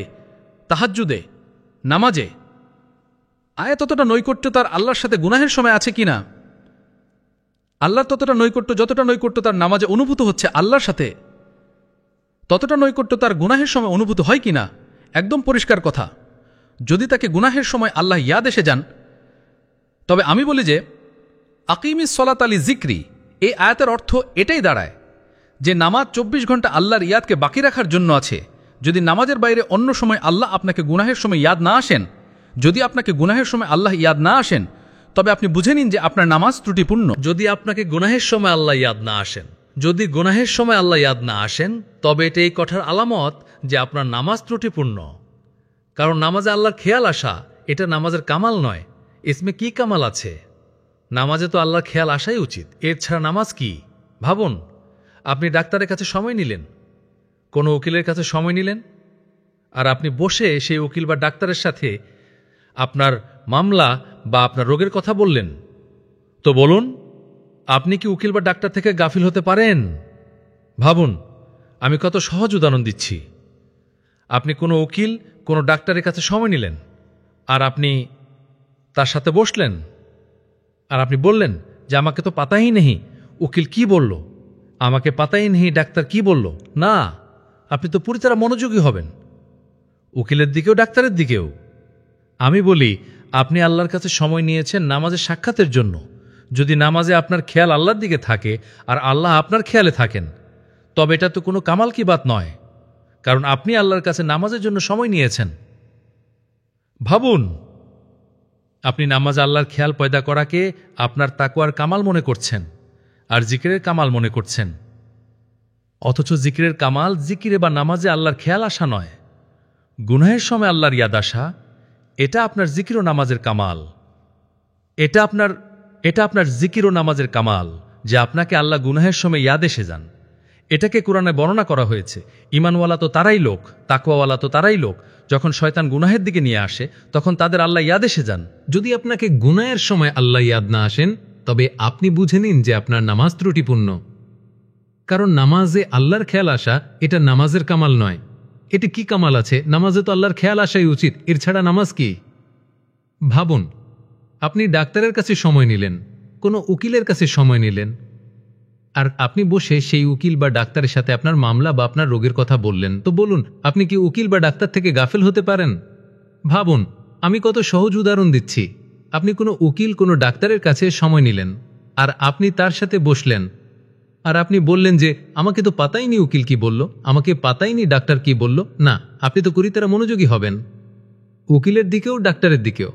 তাহাজ্জুদে, নামাজে। ততটা নৈকট্য তার আল্লাহর সাথে গুনাহের সময় আছে কিনা, আল্লাহর ততটা নৈকট্য যতটা নৈকট্য তার নামাজে অনুভূত হচ্ছে আল্লাহর সাথে, ততটা নৈকট্য তার গুনাহের সময় অনুভূত হয় কিনা। একদম পরিষ্কার কথা, যদি তাকে গুনাহের সময় আল্লাহ ইয়াদ এসে যান, তবে আমি বলি যে আকিমিস সলাত আলি জিক্রি, এই আয়াতের অর্থ এটাই দাঁড়ায় যে নামাজ 24 ঘন্টা আল্লাহর ইয়াদকে বাকি রাখার জন্য আছে। যদি নামাজের বাইরে অন্য সময় আল্লাহ আপনাকে গুনাহের সময় ইয়াদ না আসেন, তবে আপনি বুঝে নিন যে আপনার নামাজ ত্রুটিপূর্ণ।
যদি আপনাকে গুনাহের সময় আল্লাহ ইয়াদ না আসেন, তবে এটা এই কথার আলামত যে আপনার নামাজ ত্রুটিপূর্ণ। কারণ নামাজে আল্লাহর খেয়াল আসা এটা নামাজের কামাল নয়। ইসমে কি কামাল আছে? নামাজে তো আল্লাহর খেয়াল আসাই উচিত, এর ছাড়া নামাজ কি? ভাবুন, আপনি ডাক্তারের কাছে সময় নিলেন, কোনো উকিলের কাছে সময় নিলেন, আর আপনি বসে সেই উকিল বা ডাক্তারের সাথে আপনার মামলা বা আপনার রোগের কথা বললেন। তো বলুন, আপনি কি উকিল বা ডাক্তার থেকে গাফিল হতে পারেন? ভাবুন, আমি কত সহজ উদাহরণ দিচ্ছি। আপনি কোনো উকিল, কোনো ডাক্তারের কাছে সময় নিলেন, আর আপনি তার সাথে বসলেন, আর আপনি বললেন যে আমাকে তো পাতাই নেই উকিল কি বলল, আমাকে পাতাই নেই ডাক্তার কি বলল। না, আপনি তো পুরি তারা মনোযোগী হবেন, উকিলের দিকেও ডাক্তারের দিকেও। আমি বলি, আপনি আল্লাহর কাছে সময় নিয়েছেন নামাজের সাক্ষাতের জন্য। যদি নামাজে আপনার খেয়াল আল্লাহর দিকে থাকে আর আল্লাহ আপনার খেয়ালে থাকেন, তবে এটা তো কোনো কামাল কি বাত নয়, কারণ আপনি আল্লাহর কাছে নামাজের জন্য সময় নিয়েছেন। ভাবুন, আপনি নামাজে আল্লাহর খেয়াল পয়দা করাকে আপনার তাকওয়ার কামাল মনে করছেন আর জিকিরের কামাল মনে করছেন, অথচ জিকিরের কামাল জিকিরে বা নামাজে আল্লাহর খেয়াল আসা নয়। গুনাহের সময় আল্লাহর ইয়াদ আসা, এটা আপনার জিকির ও নামাজের কামাল। এটা আপনার জিকির ও নামাজের কামাল যে আপনাকে আল্লাহ গুনাহের সময় ইয়াদ এসে যান। এটাকে কোরআনে বর্ণনা করা হয়েছে। ঈমানওয়ালা তো তারাই লোক, তাকওয়াওয়ালা তো তারাই লোক, যখন শয়তান গুনাহের দিকে নিয়ে আসে তখন তাদের আল্লাহ ইয়াদ এসে যান।
যদি আপনাকে গুনাহের সময় আল্লাহ ইয়াদ না আসেন, তবে আপনি বুঝে নিন যে আপনার নামাজ ত্রুটিপূর্ণ। কারণ নামাজে আল্লাহর খেয়াল আসা এটা নামাজের কামাল নয়। এটি কি কামাল আছে? নামাজে তো আল্লাহর খেয়াল আসাই উচিত, এর ছাড়া নামাজ কি? ভাবুন, আপনি ডাক্তারের কাছে সময় নিলেন, কোনো উকিলের কাছে সময় নিলেন, আর আপনি বসে সেই উকিল বা ডাক্তারের সাথে আপনার মামলা বা আপনার রোগের কথা বললেন। তো বলুন, আপনি কি উকিল বা ডাক্তার থেকে গাফেল হতে পারেন? ভাবুন, আমি কত সহজ উদাহরণ দিচ্ছি। আপনি কোনো উকিল, কোনো ডাক্তারের কাছে সময় নিলেন, আর আপনি তার সাথে বসলেন, আর আপনি বললেন যে আমাকে তো পাতাইনি উকিল কি বলল, আমাকে পাতাইনি ডাক্তার কি বলল। না, আপনি তো করি তারা মনোযোগী হবেন, উকিলের দিকেও ডাক্তারের দিকেও।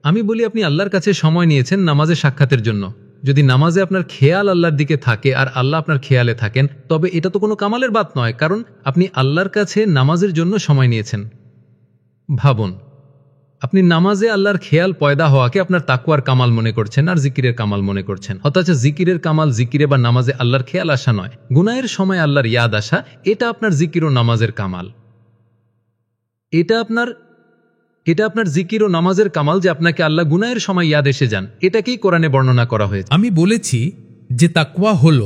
আমি বলি, আপনি আল্লাহর কাছে সময় নিয়েছেন নামাজের সাক্ষাতের জন্য। যদি নামাজে আপনার খেয়াল আল্লাহর দিকে থাকে আর আল্লাহ আপনার খেয়ালে থাকেন, তবে এটা তো কোনো কামালের বাত নয়, কারণ আপনি আল্লাহর কাছে নামাজের জন্য সময় নিয়েছেন। ভাবুন,
আপনি নামাজে আল্লাহর খেয়াল পয়দা হওয়াকে আপনার তাকওয়ার কামাল মনে করছেন আর জিকিরের কামাল মনে করছেন, অথচ জিকিরের কামাল জিকিরে বা নামাজে আল্লাহর খেয়াল আসা নয়, গুনাহের সময় আল্লাহর ইয়াদ আসা, এটা আপনার জিকির ও নামাজের কামাল। এটা আপনার জিকির ও নামাজের কামাল যে আপনাকে আল্লাহ গুনাহের সময় ইয়াদ এসে যান, এটাকেই কোরআনে বর্ণনা করা হয়েছে।
আমি বলেছি যে তাকওয়া হল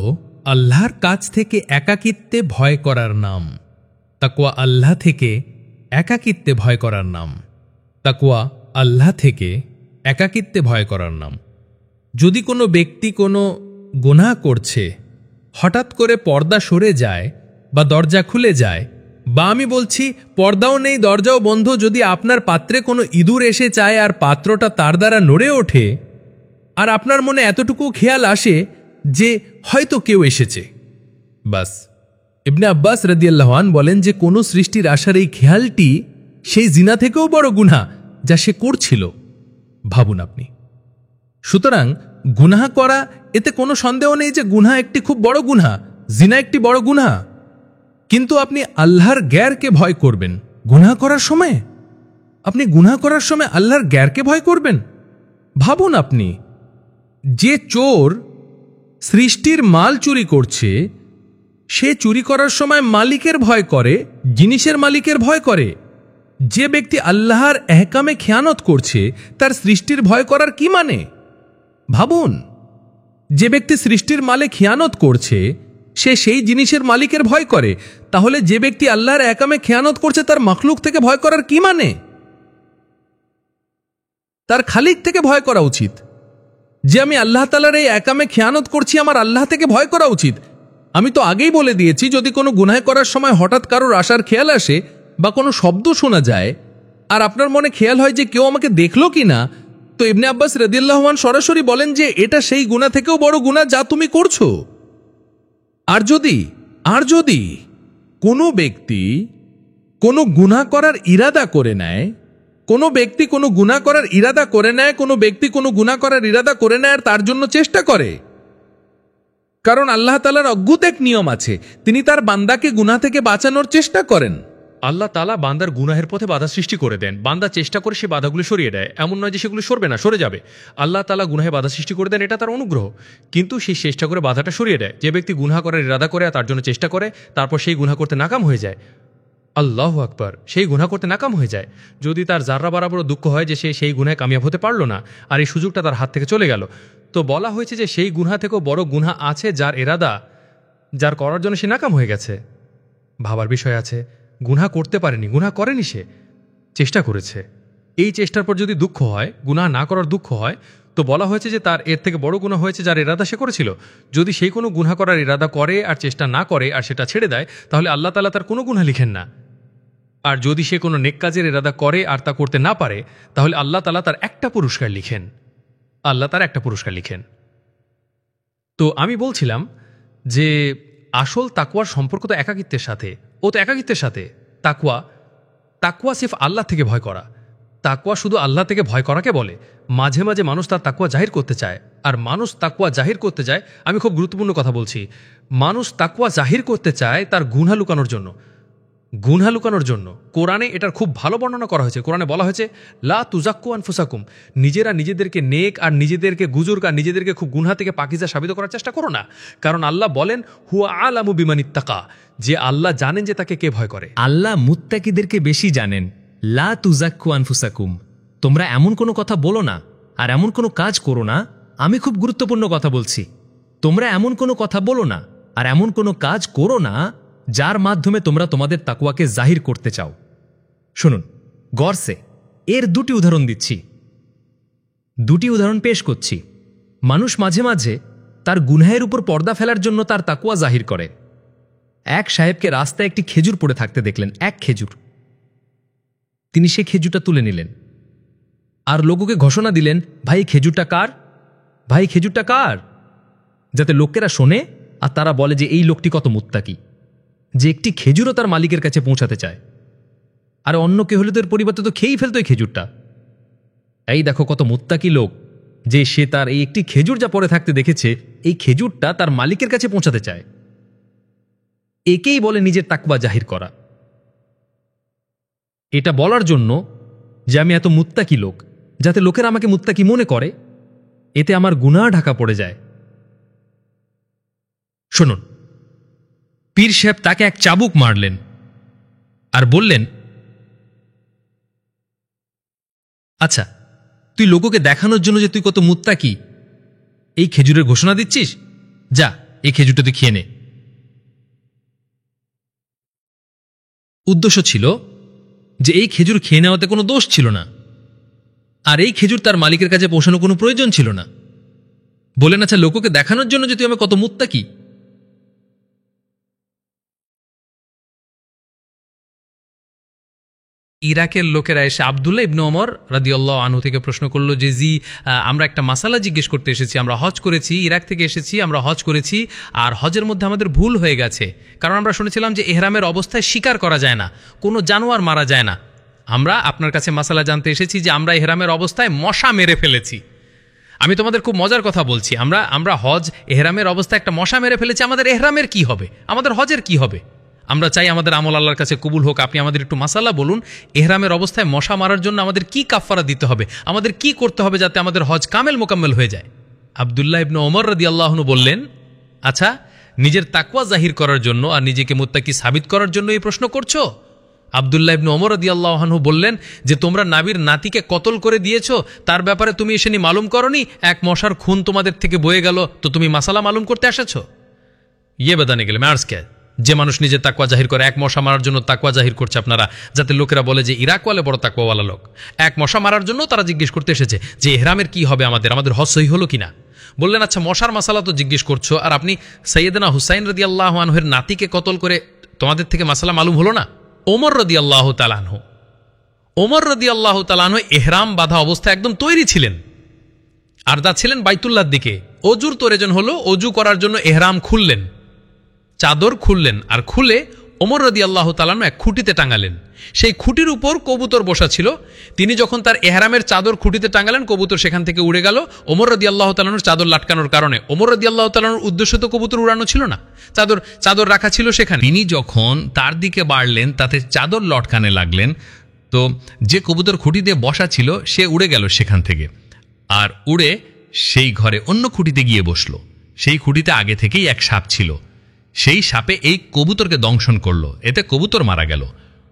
আল্লাহর কাছ থেকে একাকিত্বে ভয় করার নাম। তাকওয়া আল্লাহ থেকে একাকিত্বে ভয় করার নাম। তাকওয়া আল্লাহ থেকে একাকিত্বে ভয় করার নাম। যদি কোনো ব্যক্তি কোনো গুনাহ করছে, হঠাৎ করে পর্দা সরে যায় বা দরজা খুলে যায়, বা আমি বলছি পর্দাও নেই দরজাও বন্ধ, যদি আপনার পাত্রে কোনো ইঁদুর এসে চায় আর পাত্রটা তার দ্বারা নড়ে ওঠে, আর আপনার মনে এতটুকু খেয়াল আসে যে হয়তো কেউ এসেছে, বাস। ইবনে আব্বাস রাদিয়াল্লাহু আনহু বলেন যে কোনো সৃষ্টির আসার এই খেয়ালটি সেই জিনা থেকেও বড় গুনাহ যা সে করছিল। ভাবুন আপনি। সুতরাং গুনাহ করা, এতে কোনো সন্দেহ নেই যে গুনাহ একটি খুব বড় গুনাহ, জিনা একটি বড় গুনাহ। কিন্তু আপনি আল্লাহর গ্যারকে ভয় করবেন গুনাহ করার সময়? আপনি গুনাহ করার সময় আল্লাহর গ্যারকে ভয় করবেন? ভাবুন আপনি, যে চোর সৃষ্টির মাল চুরি করছে, সে চুরি করার সময় মালিকের ভয় করে, জিনিসের মালিকের ভয় করে। যে ব্যক্তি আল্লাহর এহকামে খেয়ানত করছে, তার সৃষ্টির ভয় করার কি মানে? ভাবুন, যে ব্যক্তি সৃষ্টির মালে খেয়ানত করছে, সে সেই জিনিসের মালিকের ভয় করে, তাহলে যে ব্যক্তি আল্লাহর এহকামে খেয়ানত করছে, তার মখলুক থেকে ভয় করার কি মানে? তার খালিক থেকে ভয় করা উচিত। যে আমি আল্লাহ তাআলার এই এহকামে খেয়ানত করছি, আমার আল্লাহ থেকে ভয় করা উচিত। আমি তো আগেই বলে দিয়েছি, যদি কোনো গুনাহ করার সময় হঠাৎ কারোর আসার খেয়াল আসে বা কোনো শব্দ শোনা যায় আর আপনার মনে খেয়াল হয় যে কেউ আমাকে দেখলো কিনা, তো ইবনে আব্বাস রাদিয়াল্লাহু আনহু সরাসরি বলেন যে এটা সেই গুনাহ থেকেও বড় গুনাহ যা তুমি করছো। আর যদি কোনো ব্যক্তি কোনো গুনাহ করার ইরাদা করে নেয়, কোনো ব্যক্তি কোনো গুনাহ করার ইরাদা করে নেয়, কোনো ব্যক্তি কোনো গুনাহ করার ইরাদা করে নেয় আর তার জন্য চেষ্টা করে, কারণ আল্লাহ তাআলার অদ্ভুত এক নিয়ম আছে, তিনি তার বান্দাকে গুনাহ থেকে বাঁচানোর চেষ্টা করেন।
আল্লাহ তাআলা বান্দার গুনাহের পথে বাধা সৃষ্টি করে দেন, বান্দা চেষ্টা করে সে বাধাগুলো সরিয়ে দেয়। এমন নয় যে সেগুলো সরবে না, সরে যাবে। আল্লাহ তাআলা গুনাহে বাধা সৃষ্টি করে দেন, এটা তার অনুগ্রহ, কিন্তু সেই চেষ্টা করে বাধাটা সরিয়ে দেয়। যে ব্যক্তি গুনাহ করার ইরাদা করে তার জন্য চেষ্টা করে, তারপর সেই গুনাহ করতে নাকাম হয়ে যায়, আল্লাহু আকবার, সেই গুনাহ করতে নাকাম হয়ে যায়, যদি তার যাররা বরাবর দুঃখ হয় যে সে সেই গুনাহে কামিয়াব হতে পারল না আর এই সুযোগটা তার হাত থেকে চলে গেল, তো বলা হয়েছে যে সেই গুনাহ থেকেও বড় গুনাহ আছে যার ইরাদা, যার করার জন্য সে নাকাম হয়ে গেছে। ভাবার বিষয় আছে, গুনাহ করতে পারেনি, গুনাহ করেনি, সে চেষ্টা করেছে। এই চেষ্টার পর যদি দুঃখ হয়, গুনাহ না করার দুঃখ হয়, তো বলা হয়েছে যে তার এর থেকে বড় গুনাহ হয়েছে যার ইরাদা সে করেছিল। যদি সেই কোনো গুনাহ করার ইরাদা করে আর চেষ্টা না করে আর সেটা ছেড়ে দেয়, তাহলে আল্লাহ তাআলা তার কোনো গুনাহ লিখেন না। আর যদি সে কোনো নেক কাজের ইরাদা করে আর তা করতে না পারে, তাহলে আল্লাহ তাআলা তার একটা পুরস্কার লিখেন, আল্লাহ তার একটা পুরস্কার লিখেন। তো আমি বলছিলাম যে আসল তাকওয়ার সম্পর্ক তো একাকিত্বের সাথে, ও তো একাকিত্বের সাথে। তাকওয়া সিফ আল্লাহ থেকে ভয় করা। তাকওয়া শুধু আল্লাহ থেকে ভয় করাকে বলে। মাঝে মাঝে মানুষ তার তাকওয়া জাহির করতে চায়, আর মানুষ তাকওয়া জাহির করতে চায়, আমি খুব গুরুত্বপূর্ণ কথা বলছি, মানুষ তাকওয়া জাহির করতে চায় তার গুনাহ লুকানোর জন্য। গুনাহ লুকানোর জন্য কোরআনে এটার খুব ভালো বর্ণনা করা হয়েছে। কোরআনে বলা হয়েছে, লা তুজাক্কু আনফুসাকুম, নিজেরা নিজেদেরকে নেক আর নিজেদেরকে গুজুর্গ আর নিজেদেরকে খুব গুনাহ থেকে পাকিজা সাবিত করার চেষ্টা করো না, কারণ আল্লাহ বলেন হুয়া আলামু বিমানিত্তাকা, যে আল্লাহ জানেন যে তাকে কে ভয় করে।
আল্লাহ মুত্তাকিদেরকে বেশি জানেন। লা তুজাক্কু আনফুসাকুম, তোমরা এমন কোনো কথা বলো না আর এমন কোনো কাজ করো না। আমি খুব গুরুত্বপূর্ণ কথা বলছি, তোমরা এমন কোনো কথা বলো না আর এমন কোনো কাজ করো না যার মাধ্যমে তোমরা তোমাদের তাকওয়াকে জাহির করতে চাও। শুনুন গরসে, এর দুটি উদাহরণ দিচ্ছি, দুটি উদাহরণ পেশ করছি। মানুষ মাঝে মাঝে তার গুনাহের উপর পর্দা ফেলার জন্য তার তাকওয়া জাহির করে। এক সাহেবকে রাস্তায় একটি খেজুর পড়ে থাকতে দেখলেন, এক খেজুর। তিনি সে খেজুরটা তুলে নিলেন আর লোককে ঘোষণা দিলেন, ভাই খেজুরটা কার, ভাই খেজুরটা কার, যাতে লোকেরা শোনে আর তারা বলে যে এই লোকটি কত মুত্তাকি, যে একটি খেজুরও তার মালিকের কাছে পৌঁছাতে চায়। আর অন্য কেউ হলে তো এর পরিবর্তে তো খেয়েই ফেলতো এই খেজুরটা। এই দেখো কত মুত্তাকি লোক, যে সে তার এই একটি খেজুর যা পড়ে থাকতে দেখেছে, এই খেজুরটা তার মালিকের কাছে পৌঁছাতে চায়। একেই বলে নিজের তাকওয়া জাহির করা। এটা বলার জন্য যে আমি এত মুত্তাকি লোক, যাতে লোকেরা আমাকে মুত্তাকি মনে করে, এতে আমার গুনাহ ঢাকা পড়ে যায়। শুনুন, পীর সাহেব তাকে এক চাবুক মারলেন আর বললেন, আচ্ছা, তুই লোককে দেখানোর জন্য যে তুই কত মুত্তাকি এই খেজুরের ঘোষণা দিচ্ছিস, যা এই খেজুরটা তুই খেয়ে নে। উদ্দেশ্য ছিল যে এই খেজুর খেয়ে নেওয়াতে কোনো দোষ ছিল না, আর এই খেজুর তার মালিকের কাছে পৌঁছানো কোনো প্রয়োজন ছিল না। বলেন, আচ্ছা, লোককে দেখানোর জন্য যে তুই আমি কত মুত্তাকি।
ইরাকের লোকেরা এসে আবদুল্লাহ ইবনে ওমর রাদিয়াল্লাহু আনহু থেকে প্রশ্ন করলো যে, জি, আমরা একটা মাসালা জিজ্ঞেস করতে এসেছি, আমরা হজ করেছি, ইরাক থেকে এসেছি, আমরা হজ করেছি, আর হজের মধ্যে আমাদের ভুল হয়ে গেছে, কারণ আমরা শুনেছিলাম যে এহরামের অবস্থায় শিকার করা যায় না, কোনো জানোয়ার মারা যায় না। আমরা আপনার কাছে মাসালা জানতে এসেছি যে আমরা এহরামের অবস্থায় মশা মেরে ফেলেছি। আমি তোমাদের খুব মজার কথা বলছি, আমরা হজ এহরামের অবস্থায় একটা মশা মেরে ফেলেছি, আমাদের এহরামের কি হবে, আমাদের হজের কি হবে? আমরা চাই আমাদের আমল আল্লাহর কাছে কবুল হোক। আপনি আমাদের একটু মাসালা বলুন, এহরামের অবস্থায় মশা মারার জন্য আমাদের কি কাফফারা দিতে হবে, আমাদের কি করতে হবে যাতে আমাদের হজ কামেল মোকাম্মেল হয়ে যায়? আবদুল্লাহ ইবনে ওমর রাদিয়াল্লাহু আনহু বললেন, আচ্ছা, নিজের তাকওয়া জাহির করার জন্য আর নিজেকে মুত্তাকি সাবিত করার জন্য এই প্রশ্ন করছো? আবদুল্লাহ ইবনে ওমর রাদিয়াল্লাহু আনহু বললেন যে, তোমরা নাবির নাতিকে কতল করে দিয়েছো, তার ব্যাপারে তুমি এসে নি মালুম করনি, এক মশার খুন তোমাদের থেকে বয়ে গেল, তো তুমি মাসালা মালুম করতে এসেছো? ইয়ে বেদানে গেলে ম্যার্সকে যে মানুষ নিজের তাকওয়া জাহির করে, এক মশা মারার জন্য তাকওয়া জাহির করছে আপনারা, যাতে লোকেরা বলে যে ইরাকওয়ালে বড় তাকওয়াওয়ালা লোক। এক মশা মারার জন্য তারা জিজ্ঞেস করতে এসেছে যে এহরামের কি হবে, আমাদের হজ সহি হলো কিনা। বললেন, আচ্ছা, মশার মাসালা তো জিজ্ঞেস করছো, আর আপনি সৈয়দনা হুসাইন রাদিয়াল্লাহু আনহুর নাতিকে কতল করে তোমাদের থেকে মাসালা মালুম হলো না? ওমর রাদিয়াল্লাহু তাআলা আনহু এহরাম বাঁধা অবস্থায় একদম তৈরি ছিলেন, আর যাচ্ছিলেন বাইতুল্লাহর দিকে। অজুর প্রয়োজন হলো, অজু করার জন্য এহরাম খুললেন, চাদর খুললেন, আর খুলে ওমর রাদিয়াল্লাহু তাআলা আনহু এক খুঁটিতে টাঙালেন। সেই খুঁটির উপর কবুতর বসা ছিল। তিনি যখন তার এহরামের চাদর খুঁটিতে টাঙালেন, কবুতর সেখান থেকে উড়ে গেল। ওমর রাদিয়াল্লাহু তাআলা আনহুর চাদর লাটকানোর কারণে, ওমর রাদিয়াল্লাহু তাআলা আনহুর উদ্দেশ্য তো কবুতর উড়ানো ছিল না, চাদর রাখা ছিল সেখানে। তিনি যখন তার দিকে বাড়লেন, তাতে চাদর লটকানে লাগলেন, তো যে কবুতর খুঁটিতে বসা ছিল সে উড়ে গেল সেখান থেকে, আর উড়ে সেই ঘরে অন্য খুঁটিতে গিয়ে বসল। সেই খুঁটিতে আগে থেকেই এক সাপ ছিল, সেই সাপে এই কবুতরকে দংশন করল, এতে কবুতর মারা গেল।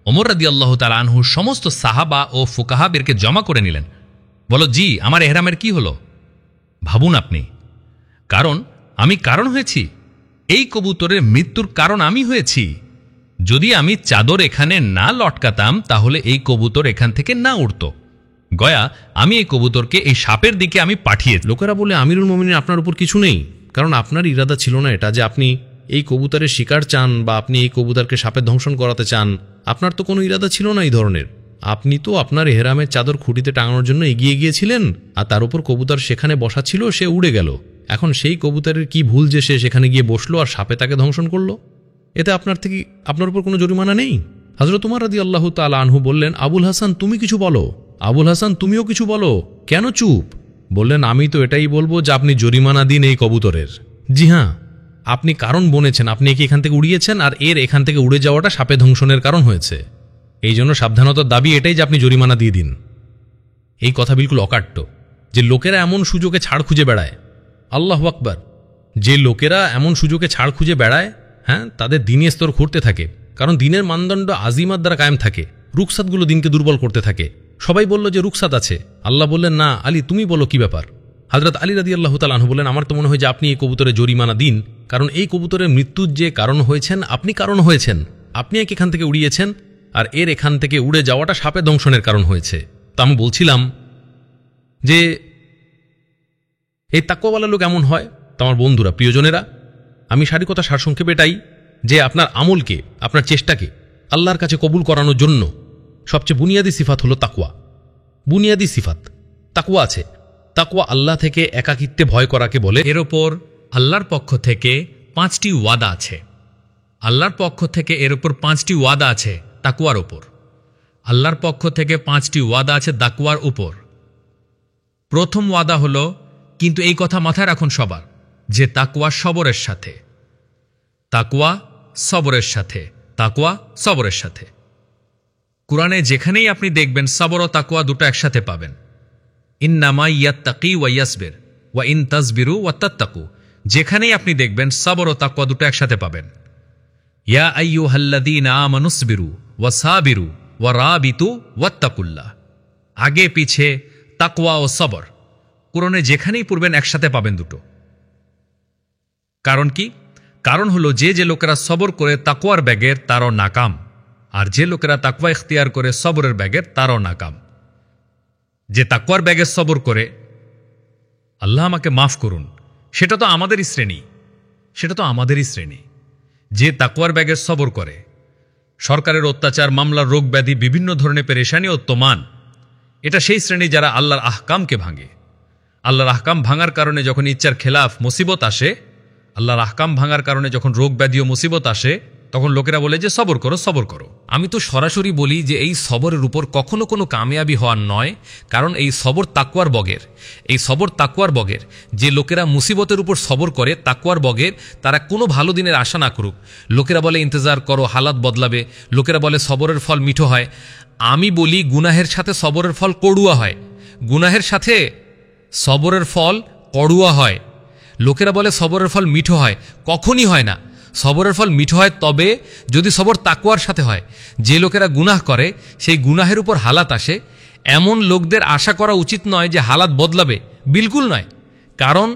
ওমর রাদিয়াল্লাহু তাআলা আনহু সমস্ত সাহাবা ও ফুকাহাদেরকে জমা করে নিলেন। বলো, জি, আমার এহরামের কি হলো? ভাবুন আপনি, আমি কারণ হয়েছি, এই কবুতরের মৃত্যুর কারণ আমি হয়েছি। যদি আমি চাদর এখানে না লটকাতাম, তাহলে এই কবুতর এখান থেকে না উড়ত। গয়া আমি এই কবুতরকে এই সাপের দিকে আমি পাঠিয়ে।
লোকেরা বলে, আমিরুল মুমিনিন, আপনার উপর কিছু নেই, কারণ আপনার ইরাদা ছিল না এটা যে আপনি এই কবুতরের শিকার চান বা আপনি এই কবুতরকে সাপের ধ্বংসন করাতে চান। আপনার তো কোনো ইরাদা ছিল না এই ধরনের। আপনি তো আপনার এহরামের চাদর খুঁটিতে টাঙানোর জন্য এগিয়ে গিয়েছিলেন, আর তার উপর কবুতর সেখানে বসা ছিল, সে উড়ে গেল। এখন সেই কবুতরের কি ভুল যে সে সেখানে গিয়ে বসলো আর সাপে তাকে ধ্বংসন করলো? এতে আপনার উপর কোনো জরিমানা নেই। হযরত ওমর রাদিয়াল্লাহু তাআলা আনহু বললেন, আবুল হাসান, তুমি কিছু বলো। আবুল হাসান, তুমিও কিছু বলো। কেন চুপ? বললেন, আমি তো এটাই বলবো যে আপনি জরিমানা দিন এই কবুতরের। জি হ্যাঁ, আপনি কারণ বনেছেন, আপনি একে এখান থেকে উড়িয়েছেন, আর এর এখান থেকে উড়ে যাওয়াটা সাপে ধ্বংসনের কারণ হয়েছে। এই জন্য সাবধানতার দাবি এটাই যে আপনি জরিমানা দিয়ে দিন। এই কথা বিলকুল অকাট্য যে লোকেরা এমন সুযোগে ছাড় খুঁজে বেড়ায়। আল্লাহু আকবার! যে লোকেরা এমন সুযোগে ছাড় খুঁজে বেড়ায়, হ্যাঁ, তাদের দিনী স্তর ঘুরতে থাকে, কারণ দিনের মানদণ্ড আজিমার দ্বারা কায়েম থাকে। রুকসাতগুলো দিনকে দুর্বল করতে থাকে। সবাই বলল যে রুকসাত আছে। আল্লাহ বললেন, না আলী, তুমি বলো কি ব্যাপার। হযরত আলী রাদিয়াল্লাহু তাআলা আনহু বললেন, আমার তো মনে হয় যে আপনি এই কবুতরের জরিমানা দিন, কারণ এই কবুতরের মৃত্যুর যে কারণ হয়েছেন, আপনি কারণ হয়েছেন। আপনি একে এখান থেকে উড়িয়েছেন, আর এর এখান থেকে উড়ে যাওয়াটা সাপে দংশনের কারণ হয়েছে। তা আমি বলছিলাম যে এই তাকওয়াওয়ালা লোক এমন হয়। তো আমার বন্ধুরা, প্রিয়জনেরা, আমি সারিকতা সারসংক্ষেপে এটাই যে আপনার আমলকে, আপনার চেষ্টাকে আল্লাহর কাছে কবুল করানোর জন্য সবচেয়ে বুনিয়াদী সিফাত হলো তাকওয়া। বুনিয়াদী সিফাত তাকওয়া আছে। তাকওয়া আল্লাহ থেকে একাকিত্বে ভয় করাকে বলে।
এর ওপর আল্লাহর পক্ষ থেকে 5টি ওয়াদা আছে। আল্লাহর পক্ষ থেকে এর ওপর 5টি ওয়াদা আছে তাকওয়ার উপর। আল্লাহর পক্ষ থেকে 5টি ওয়াদা আছে তাকওয়ার উপর। প্রথম ওয়াদা হলো, কিন্তু এই কথা মাথায় রাখুন সবার, যে তাকওয়া সবরের সাথে। তাকওয়া সবরের সাথে। তাকওয়া সবরের সাথে।
কুরআনে যেখানেই আপনি দেখবেন সবর ও তাকওয়া দুটো একসাথে পাবেন। ইন্নামা ইয়াত্তাকি ওয়া ইয়াসবির ওয়া ইন তাসবিরু ওয়া তাত্তাকু, যেখানেই আপনি দেখবেন সবর ও তাকওয়া দুটো একসাথে পাবেন। ইয়া আইয়ুহাল্লাযীনা আমানুসবিরু ওয়া সাবিরু ওয়া রাবিতু ওয়াত্তাকুল্লাহ, আগে পিছে তাকওয়া ও সবর কুরআনে যেখানেই পড়বেন একসাথে পাবেন দুটো। কারণ কি? কারণ হলো যে লোকেরা সবর করে তাকওয়ার ব্যাগের তারও নাকাম, আর যে লোকেরা তাকওয়া ইখতিয়ার করে সবরের ব্যাগের তারও নাকাম। যে তাকওয়ার ব্যাগের সবর করে, আল্লাহ আমাকে মাফ করুন, সেটা তো আমাদেরই শ্রেণী। যে তাকওয়ার ব্যাগের সবর করে, সরকারের অত্যাচার, মামলার, রোগ ব্যাধি, বিভিন্ন ধরনের পেরেশানি ও তোমান, এটা সেই শ্রেণী যারা আল্লাহর আহকামকে ভাঙে। আল্লাহর আহকাম ভাঙার কারণে যখন ইচ্ছার খেলাফ মুসিবত আসে, আল্লাহর আহকাম ভাঙার কারণে যখন রোগ ব্যাধি ও মুসিবত আসে, তখন লোকেরা বলে যে সবর করো।
আমি তো সরাসরি বলি যে এই সবরের উপর কখনো কোনো কামিয়াবি হওয়ার নয়, কারণ এই সবর তাকওয়ার বগের। যে লোকেরা মুসিবতের উপর সবর করে তাকওয়ার বগের, তারা কোনো ভালো দিনের আশা না করুক। লোকেরা বলে ইন্তজার করো, হালাত বদলাবে। লোকেরা বলে সবরের ফল মিঠো হয়। আমি বলি গুনাহের সাথে সবরের ফল কড়ুয়া হয়। গুনাহের সাথে সবরের ফল কড়ুয়া হয়। লোকেরা বলে সবরের ফল মিঠো হয়, কখনই হয় না। সবরের ফল মিঠো হয় তবে যদি সবর তাকওয়ার সাথে হয়। যে লোকেরা গুনাহ করে, সেই গুনাহের উপর হালাত আসে, এমন লোকদের আশা করা উচিত নয় যে হালাত বদলাবে, বিলকুল নয়। কারণ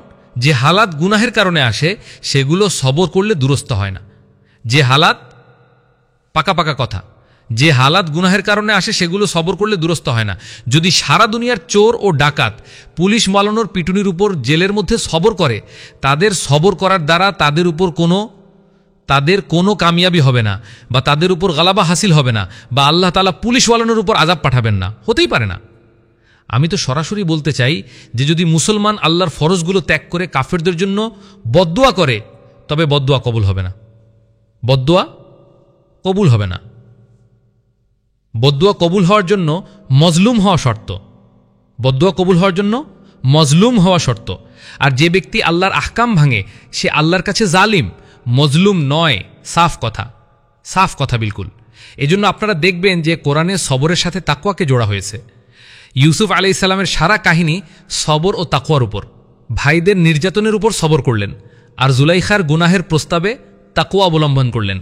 যে হালাত গুনাহের কারণে আসে, সেগুলো সবর করলে দুরস্ত হয় না। যে হালাত পাকা কথা, যে হালাত গুনাহের কারণে আসে, সেগুলো সবর করলে দুরস্ত হয় না। যদি সারা দুনিয়ার চোর ও ডাকাত পুলিশ মালানোর পিটুনির উপর জেলের মধ্যে সবর করে, তাদের সবর করার দ্বারা তাদের কোনো কামিয়াবি হবে না, বা তাদের উপর গালাবা হাসিল হবে না, বা আল্লাহ তাআলা পুলিশওয়ালানোর উপর আযাব পাঠাবেন না, হতেই পারে না। আমি তো সরাসরি বলতে চাই যে যদি মুসলমান আল্লাহর ফরজগুলো ত্যাগ করে কাফেরদের জন্য বদদুয়া করে, তবে বদদুয়া কবুল হবে না। বদদুয়া কবুল হওয়ার জন্য মজলুম হওয়া শর্ত। আর যে ব্যক্তি আল্লাহর আহকাম ভাঙে, সে আল্লাহর কাছে জালিম, মজলুম নয়। সাফ কথা বিলকুল। এজন্য আপনারা দেখবেন যে কোরআনে সবরের সাথে তাকওয়াকে জোড়া হয়েছে। ইউসুফ আলাইহিস সালামের সারা কাহিনী সবর ও তাকওয়ার উপর। ভাইদের নির্যাতনের উপর সবর করলেন, আর জুলাইখার গুনাহের প্রস্তাবে তাকওয়া অবলম্বন করলেন।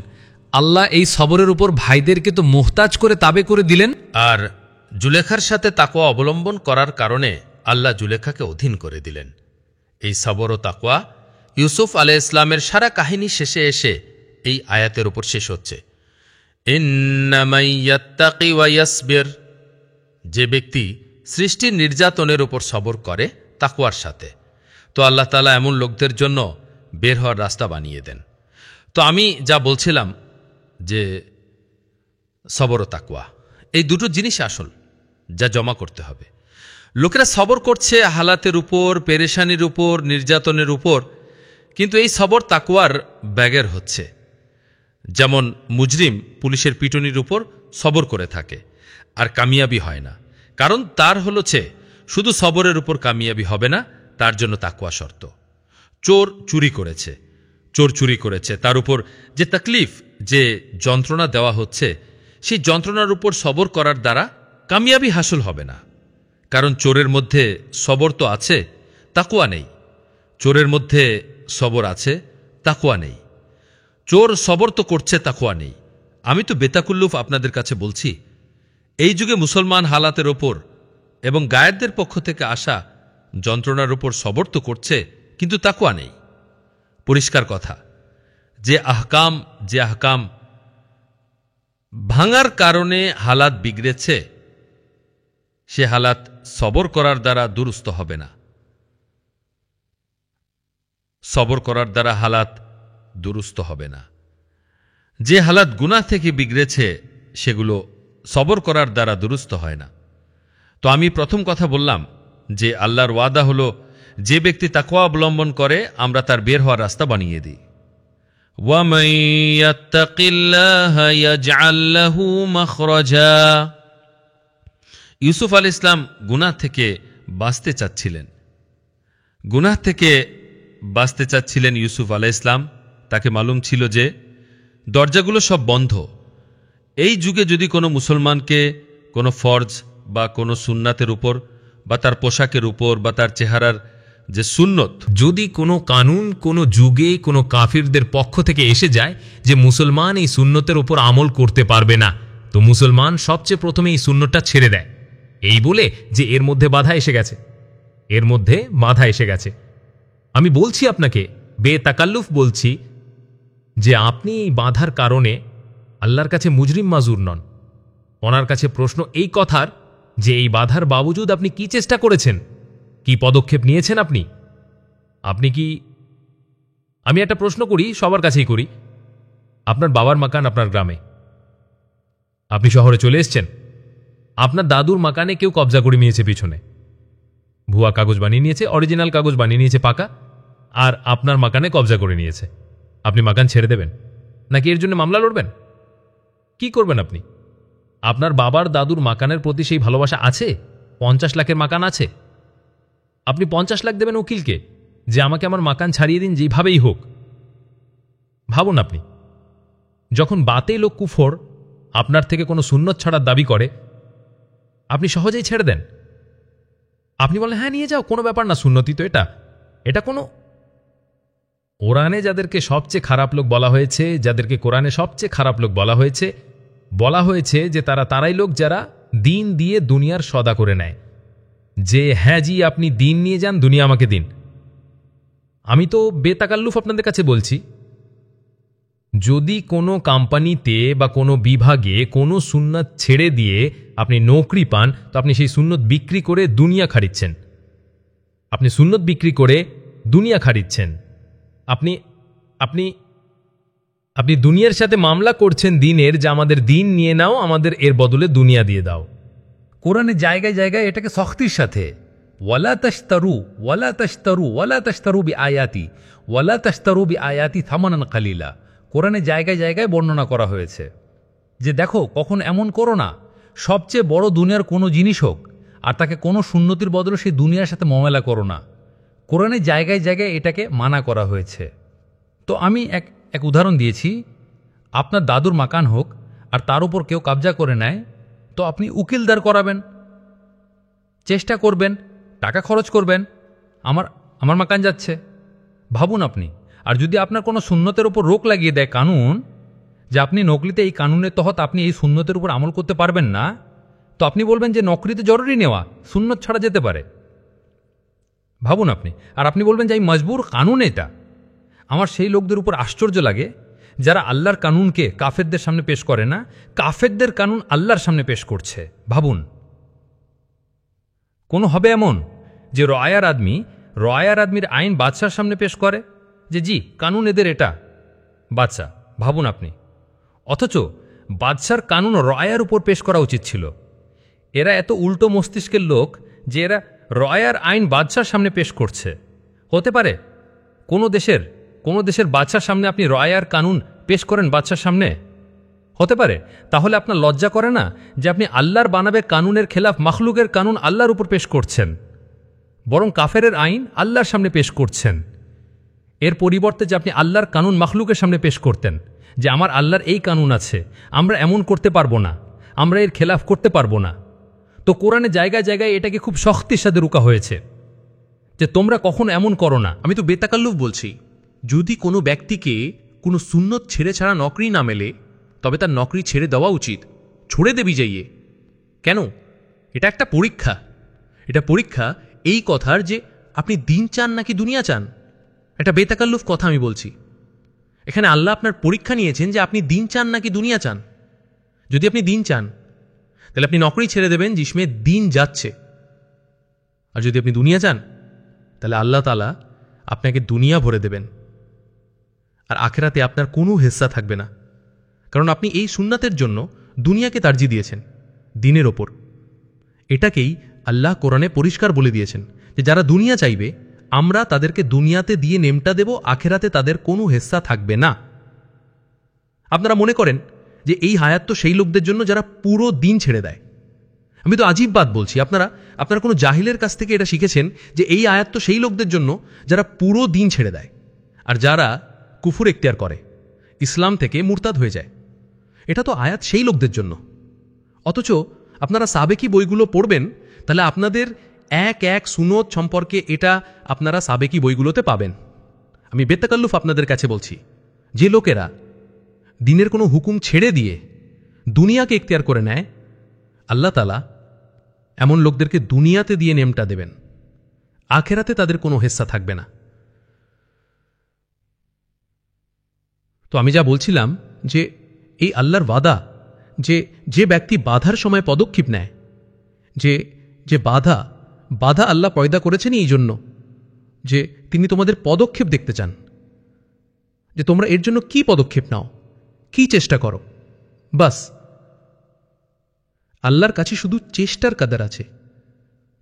আল্লাহ এই সবরের উপর ভাইদেরকে তো মুহতাজ করে তাবে করে দিলেন,
আর জুলেখার সাথে তাকওয়া অবলম্বন করার কারণে আল্লাহ জুলেখাকে অধীন করে দিলেন। এই সবর ও তাকওয়া ইউসুফ আলাইহিস সালামের সারা কাহিনী শেষে এসে এই আয়াতের উপর শেষ হচ্ছে, ইন্নামাই ইয়াত্তাকি ওয়া ইয়াসবির। যে ব্যক্তি সৃষ্টির নির্যাতনের উপর সবর করে তাকওয়ার সাথে, তো আল্লাহ তাআলা এমন লোকদের জন্য বের হওয়ার রাস্তা বানিয়ে দেন। তো আমি যা বলছিলাম যে সবর ও তাকওয়া এই দুটো জিনিস আসল, যা জমা করতে হবে। লোকেরা সবর করছে হালাতের উপর, পেরেশানির উপর, নির্যাতনের উপর, কিন্তু এই সবর তাকওয়ার ব্যাগের হচ্ছে। যেমন মুজরিম পুলিশের পিটুনির উপর সবর করে থাকে আর কামিয়াবি হয় না, কারণ তার হচ্ছে শুধু সবরের উপর কামিয়াবি হবে না, তার জন্য তাকওয়া শর্ত। চোর চুরি করেছে, তার উপর যে তাকলিফ, যে যন্ত্রণা দেওয়া হচ্ছে, সেই যন্ত্রণার উপর সবর করার দ্বারা কামিয়াবি হাসিল হবে না। কারণ চোরের মধ্যে সবর তো আছে, তাকওয়া নেই। চোরের মধ্যে সবর আছে, তাকওয়া নেই। চোর সবর তো করছে, তাকওয়া নেই। আমি তো বেতাকুল্লুফ আপনাদের কাছে বলছি, এই যুগে মুসলমান হালাতের ওপর এবং গায়েরদের পক্ষ থেকে আসা যন্ত্রণার উপর সবর তো করছে, কিন্তু তাকওয়া নেই। পরিষ্কার কথা, যে আহকাম ভাঙার কারণে হালাত বিগড়েছে, সে হালাত সবর করার দ্বারা দুরুস্ত হবে না। যে হালাত গুনাহ থেকে বিগড়েছে, সেগুলো সবর করার দ্বারা দুরুস্ত হয় না। তো আমি প্রথম কথা বললাম যে আল্লাহর ওয়াদা হলো, যে ব্যক্তি তাকওয়া অবলম্বন করে আমরা তার বের হওয়ার রাস্তা বানিয়ে দিই। ওয়ামান ইয়াত্তাকিল্লাহা ইয়াজআল লাহু মাখরাজা। ইউসুফ আলাইহিস সালাম গুনাহ থেকে বাঁচতে চাচ্ছিলেন। ইউসুফ আলাইহিস সালাম, তাকে মালুম ছিল যে দরজাগুলো সব বন্ধ,
এই যুগে যদি কোনো মুসলমানকে কোনো ফরজ বা কোনো সুন্নাতের উপর বা তার পোশাকের উপর বা তার চেহারার যে সুন্নত,
যদি কোনো কানুন কোনো যুগে কোনো কাফিরদের পক্ষ থেকে এসে যায় যে মুসলমান এই সুন্নতের উপর আমল করতে পারবে না, তো মুসলমান সবচেয়ে প্রথমে এই সুন্নতটা ছেড়ে দেয়, এই বলে যে এর মধ্যে বাধা এসে গেছে, এর মধ্যে বাধা এসে গেছে। আমি বলছি আপনাকে, বেতাকাল্লুফ বলছি, যে আপনি এই বাধার কারণে আল্লাহর কাছে মুজরিম মাজুর নন। ওনার কাছে প্রশ্ন এই কথার যে এই বাধার বাবজুদ আপনি কি চেষ্টা করেছেন, কি পদক্ষেপ নিয়েছেন আপনি? আপনি কি, আমি একটা প্রশ্ন করি, সবার কাছেই করি, আপনার বাবার মাকান আপনার গ্রামে, আপনি শহরে চলে এসছেন, আপনার দাদুর মাকানে কেউ কবজা করে নিয়েছে, পিছনে ভুয়া কাগজ বানিয়ে নিয়েছে, অরিজিনাল কাগজ বানিয়ে নিয়েছে পাকা, আর আপনার মাকানে কবজা করে নিয়েছে। আপনি মাকান ছেড়ে দেবেন নাকি এর জন্য মামলা লড়বেন? কি করবেন আপনি? আপনার বাবার দাদুর মাকানের প্রতি সেই ভালোবাসা আছে? 50 লাখের মাকান আছে, আপনি 50 লাখ দেবেন উকিলকে যে আমাকে আমার মাকান ছাড়িয়ে দিন যেভাবেই হোক? ভাবুন, আপনি যখন বাতেই লোক কুফর আপনার থেকে কোনো সুন্নত ছাড়ার দাবি করে, আপনি সহজেই ছেড়ে দেন। আপনি বলেন হ্যাঁ নিয়ে যাও, কোনো ব্যাপার না, সুন্নতি তো এটা কোনো। কোরআনে যাদেরকে সবচেয়ে খারাপ লোক বলা হয়েছে, যাদেরকে কোরআনে সবচেয়ে খারাপ লোক বলা হয়েছে যে তারাই লোক যারা দিন দিয়ে দুনিয়ার সদা করে নেয়, যে হ্যাঁ জি আপনি দিন নিয়ে যান, দুনিয়া আমাকে দিন। আমি তো বেতাকাল্লুফ আপনাদের কাছে বলছি, যদি কোনো কোম্পানিতে বা কোনো বিভাগে কোনো সুন্নত ছেড়ে দিয়ে আপনি নৌকরি পান, তো আপনি সেই সুন্নত বিক্রি করে দুনিয়া খাড়িচ্ছেন। আপনি সুন্নত বিক্রি করে দুনিয়া খাড়িচ্ছেন। আপনি আপনি আপনি দুনিয়ার সাথে মামলা করছেন দিনের, যে আমাদের দিন নিয়ে নাও, আমাদের এর বদলে দুনিয়া দিয়ে দাও।
কোরআনে জায়গায় জায়গায় এটাকে শক্তির সাথে ওয়ালা তাশতারু বি আয়াতি থামানান কালিলা, কোরআনে জায়গায় জায়গায় বর্ণনা করা হয়েছে যে দেখো কখন এমন করো না, সবচেয়ে বড় দুনিয়ার কোনো জিনিস হোক আর তাকে কোনো সুন্নতির বদলে সেই দুনিয়ার সাথে মামলা করো না। কোরআনে জায়গায় জায়গায় এটাকে মানা করা হয়েছে। তো আমি এক উদাহরণ দিয়েছি, আপনার দাদুর মাকান হোক আর তার উপর কেউ কবজা করে নেয়, তো আপনি উকিলদার করাবেন, চেষ্টা করবেন, টাকা খরচ করবেন, আমার মাকান যাচ্ছে, ভাবুন আপনি। আর যদি আপনার কোনো সুন্নতের উপর রোক লাগিয়ে দেয় কানুন, যে আপনি নকলিতে এই কানুনের তহত আপনি এই সুন্নতের উপর আমল করতে পারবেন না, তো আপনি বলবেন যে নকলিতে জরুরি নেওয়া, সুন্নত ছাড়া যেতে পারে। ভাবুন আপনি। আর আপনি বলবেন যে এই মজবুর কানুন এটা। আমার সেই লোকদের উপর আশ্চর্য লাগে যারা আল্লাহর কানুনকে কাফেরদের সামনে পেশ করে না, কাফেরদের কানুন আল্লাহর সামনে পেশ করছে। ভাবুন, কোনো হবে এমন যে রয়ার আদমির আইন বাদশার সামনে পেশ করে যে জি কানুন এদের এটা, বাদশা। ভাবুন আপনি। অথচ বাদশার কানুন রয়ার উপর পেশ করা উচিত ছিল। এরা এত উল্টো মস্তিষ্কের লোক যে এরা রয়ার আইন বাদশার সামনে পেশ করছে। হতে পারে কোনো দেশের বাদশার সামনে আপনি রয়ার কানুন পেশ করেন বাদশার সামনে? হতে পারে। তাহলে আপনার লজ্জা করে না যে আপনি আল্লাহর বানাবে কানুনের খেলাফ মাখলুকের কানুন আল্লাহর উপর পেশ করছেন, বরং কাফেরের আইন আল্লাহর সামনে পেশ করছেন। এর পরিবর্তে যে আপনি আল্লাহর কানুন মাখলুকের সামনে পেশ করতেন, যে আমার আল্লাহর এই কানুন আছে, আমরা এমন করতে পারবো না, আমরা এর খেলাফ করতে পারবো না। তো কোরআনে জায়গায় জায়গায় এটাকে খুব শক্তির সাথে রুকা হয়েছে যে তোমরা কখনো এমন করো না।
আমি তো বেতাকাল্লুফ বলছি, যদি কোনো ব্যক্তিকে কোনো সুন্নত ছেড়ে ছাড়া নকরি না মেলে, তবে তার নকরি ছেড়ে দেওয়া উচিত, ছড়ে দেবি যাইয়ে। কেন? এটা একটা পরীক্ষা। এটা পরীক্ষা এই কথার যে আপনি দিন চান নাকি দুনিয়া চান। এটা বেতাকাল্লুফ কথা আমি বলছি। এখানে আল্লাহ আপনার পরীক্ষা নিয়েছেন যে আপনি দিন চান নাকি দুনিয়া চান। যদি আপনি দিন চান তাহলে আপনি নকরি ছেড়ে দেবেন জিসমে দিন যাচ্ছে, আর যদি আপনি দুনিয়া চান তাহলে আল্লাহ তাআলা আপনাকে দুনিয়া ভরে দেবেন, আর আখেরাতে আপনার কোনো হিস্সা থাকবে না। কারণ আপনি এই সুন্নাতের জন্য দুনিয়াকে তারজি দিয়েছেন দিনের ওপর। এটাকেই আল্লাহ কোরআনে পরিষ্কার বলে দিয়েছেন যে যারা দুনিয়া চাইবে আমরা তাদেরকে দুনিয়াতে দিয়ে নেমটা দেব, আখেরাতে তাদের কোনো হিস্সা থাকবে না। আপনারা মনে করেন যে এই হায়াত তো সেই লোকদের জন্য যারা পুরো দিন ছেড়ে দেয়। আমি তো আজীব বাত বলছি। আপনারা কোনো জাহিলের কাছ থেকে এটা শিখেছেন যে এই আয়াত তো সেই লোকদের জন্য যারা পুরো দিন ছেড়ে দেয় আর যারা কুফর এখতিয়ার করে, ইসলাম থেকে মুরতাদ হয়ে যায়। এটা তো আয়াত সেই লোকদের জন্য। অথচ আপনারা সাবেকি বইগুলো পড়বেন, তাহলে আপনাদের এক এক সুন্নত সম্পর্কে এটা আপনারা সাবেকি বইগুলোতে পাবেন। আমি বেতাকাল্লুফ আপনাদের কাছে বলছি, যে লোকেরা দিনের কোনো হুকুম ছেড়ে দিয়ে দুনিয়াকে ইখতিয়ার করে নেয়, আল্লাহ তাআলা এমন লোকদেরকে দুনিয়াতে দিয়ে নেমটা দেবেন, আখেরাতে তাদের কোনো হেস্সা থাকবে না। তো আমি যা বলছিলাম যে এই আল্লাহর ওয়াদা, যে ব্যক্তি বাধার সময় পদক্ষেপ নেয়, যে বাধা আল্লাহ পয়দা করেছেন এই জন্য যে তিনি তোমাদের পদক্ষেপ দেখতে চান, যে তোমরা এর জন্য কি পদক্ষেপ নাও, কি চেষ্টা করো। বাস আল্লাহর কাছে শুধু চেষ্টার কাদার আছে,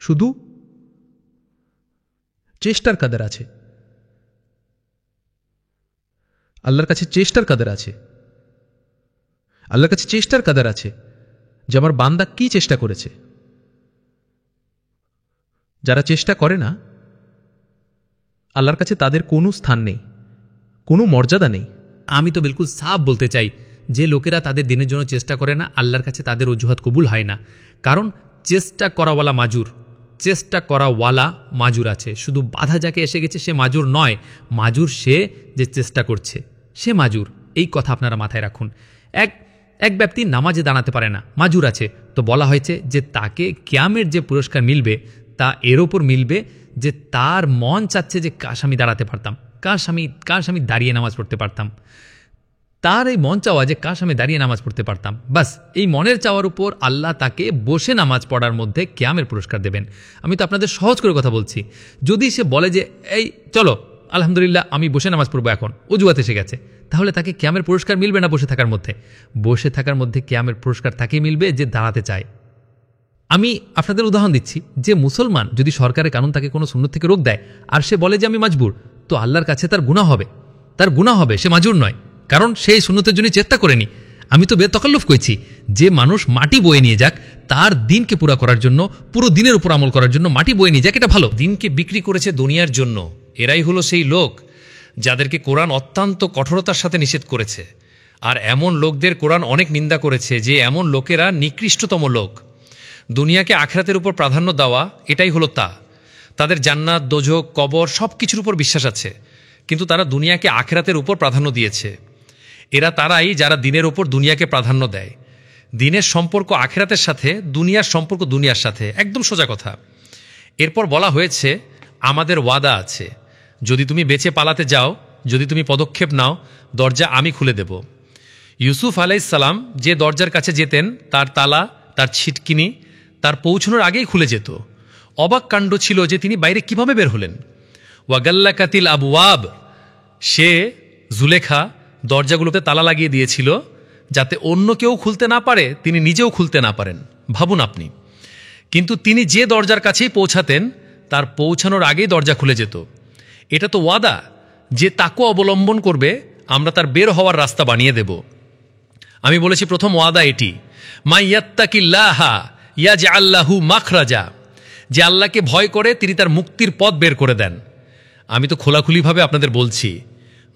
শুধু চেষ্টার কাদার আছে, আল্লাহর কাছে চেষ্টার কাদার আছে, আল্লাহর কাছে চেষ্টার কাদার আছে যে আমার বান্দা কি চেষ্টা করেছে। যারা চেষ্টা করে না, আল্লাহর কাছে তাদের কোনো স্থান নেই, কোনো মর্যাদা নেই।
আমি তো বিলকুল সাফ বলতে চাই, যে লোকেরা তাদের দিনের জন্য চেষ্টা করে না, আল্লাহর কাছে তাদের অজুহাত কবুল হয় না। কারণ চেষ্টা করাওয়ালা মাজুর, চেষ্টা করাওয়ালা মাজুর আছে। শুধু বাধা যাকে এসে গেছে সে মাজুর নয়, মাজুর সে যে চেষ্টা করছে সে মাজুর। এই কথা আপনারা মাথায় রাখুন। এক ব্যক্তি নামাজে দাঁড়াতে পারে না, মাজুর আছে, তো বলা হয়েছে যে তাকে কিয়ামের যে পুরস্কার মিলবে তা এর ওপর মিলবে যে তার মন চাচ্ছে যে কাশ আমি দাঁড়াতে পারতাম, কাশ আমি দাঁড়িয়ে নামাজ পড়তে পারতাম। তার এই মন চাওয়া যে কাশ আমি দাঁড়িয়ে নামাজ পড়তে পারতাম, বাস এই মনের চাওয়ার উপর আল্লাহ তাকে বসে নামাজ পড়ার মধ্যে কিয়ামের পুরস্কার দেবেন। আমি তো আপনাদের সহজ করে কথা বলছি। যদি সে বলে যে এই চলো আলহামদুলিল্লাহ আমি বসে নামাজ পড়বো, এখন অজুহাত এসে গেছে, তাহলে তাকে কিয়ামের পুরস্কার মিলবে না বসে থাকার মধ্যে? বসে থাকার মধ্যে কিয়ামের পুরস্কার তাকেই মিলবে যে দাঁড়াতে চায়। আমি আপনাদের উদাহরণ দিচ্ছি, যে মুসলমান যদি সরকারের কানুন তাকে কোনো সুন্নত থেকে রোক দেয় আর সে বলে যে আমি মাজবুর, তো আল্লাহর কাছে তার গুনাহ হবে, সে মাজুর নয়, কারণ সেই সুন্নতের জন্য চেষ্টা করেনি। আমি তো বেতকাল্লুফ কইছি, যে মানুষ মাটি বয়ে নিয়ে যাক তার দিনকে পুরা করার জন্য, পুরো দিনের উপর আমল করার জন্য মাটি বয়ে নিয়ে যাক, এটা ভালো।
দিনকে বিক্রি করেছে দুনিয়ার জন্য, এরাই হলো সেই লোক যাদেরকে কোরআন অত্যন্ত কঠোরতার সাথে নিষেধ করেছে। আর এমন লোকদের কোরআন অনেক নিন্দা করেছে, যে এমন লোকেরা নিকৃষ্টতম লোক। দুনিয়াকে আখিরাতের উপর প্রাধান্য দেওয়া এটাই হলো তা। তাদের জান্নাত, দোজখ, কবর সব কিছুর উপর বিশ্বাস আছে, কিন্তু তারা দুনিয়াকে আখিরাতের উপর প্রাধান্য দিয়েছে। এরা তারাই যারা দিনের ওপর দুনিয়াকে প্রাধান্য দেয়। দিনের সম্পর্ক আখিরাতের সাথে, দুনিয়ার সম্পর্ক দুনিয়ার সাথে, একদম সোজা কথা। এরপর বলা হয়েছে আমাদের ওয়াদা আছে, যদি তুমি বেঁচে পালাতে যাও, যদি তুমি পদক্ষেপ নাও, দরজা আমি খুলে দেব। ইউসুফ আলাইহিসসালাম যে দরজার কাছে যেতেন, তার তালা, তার ছিটকিনি তার পৌঁছানোর আগেই খুলে যেত। অবাক কাণ্ড ছিল যে তিনি বাইরে কিভাবে বের হলেন। ওয়াগাল্লাকাতিল আবওয়াব, সে জুলেখা দরজাগুলোতে তালা লাগিয়ে দিয়েছিল যাতে অন্য কেউ খুলতে না পারে, তিনি নিজেও খুলতে না পারেন। ভাবুন আপনি। কিন্তু তিনি যে দরজার কাছেই পৌঁছাতেন তার পৌঁছানোর আগেই দরজা খুলে যেত। এটা তো ওয়াদা, যে তাকওয়া অবলম্বন করবে আমরা তার বের হওয়ার রাস্তা বানিয়ে দেব। আমি বলেছি প্রথম ওয়াদা এটি, মাইয়াত্তাকিল্লাহা ইয়াজআল লাহু মাখরাজা, যে আল্লাহকে ভয় করে তিনি তার মুক্তির পথ বের করে দেন। আমি তো খোলাখুলিভাবে আপনাদের বলছি,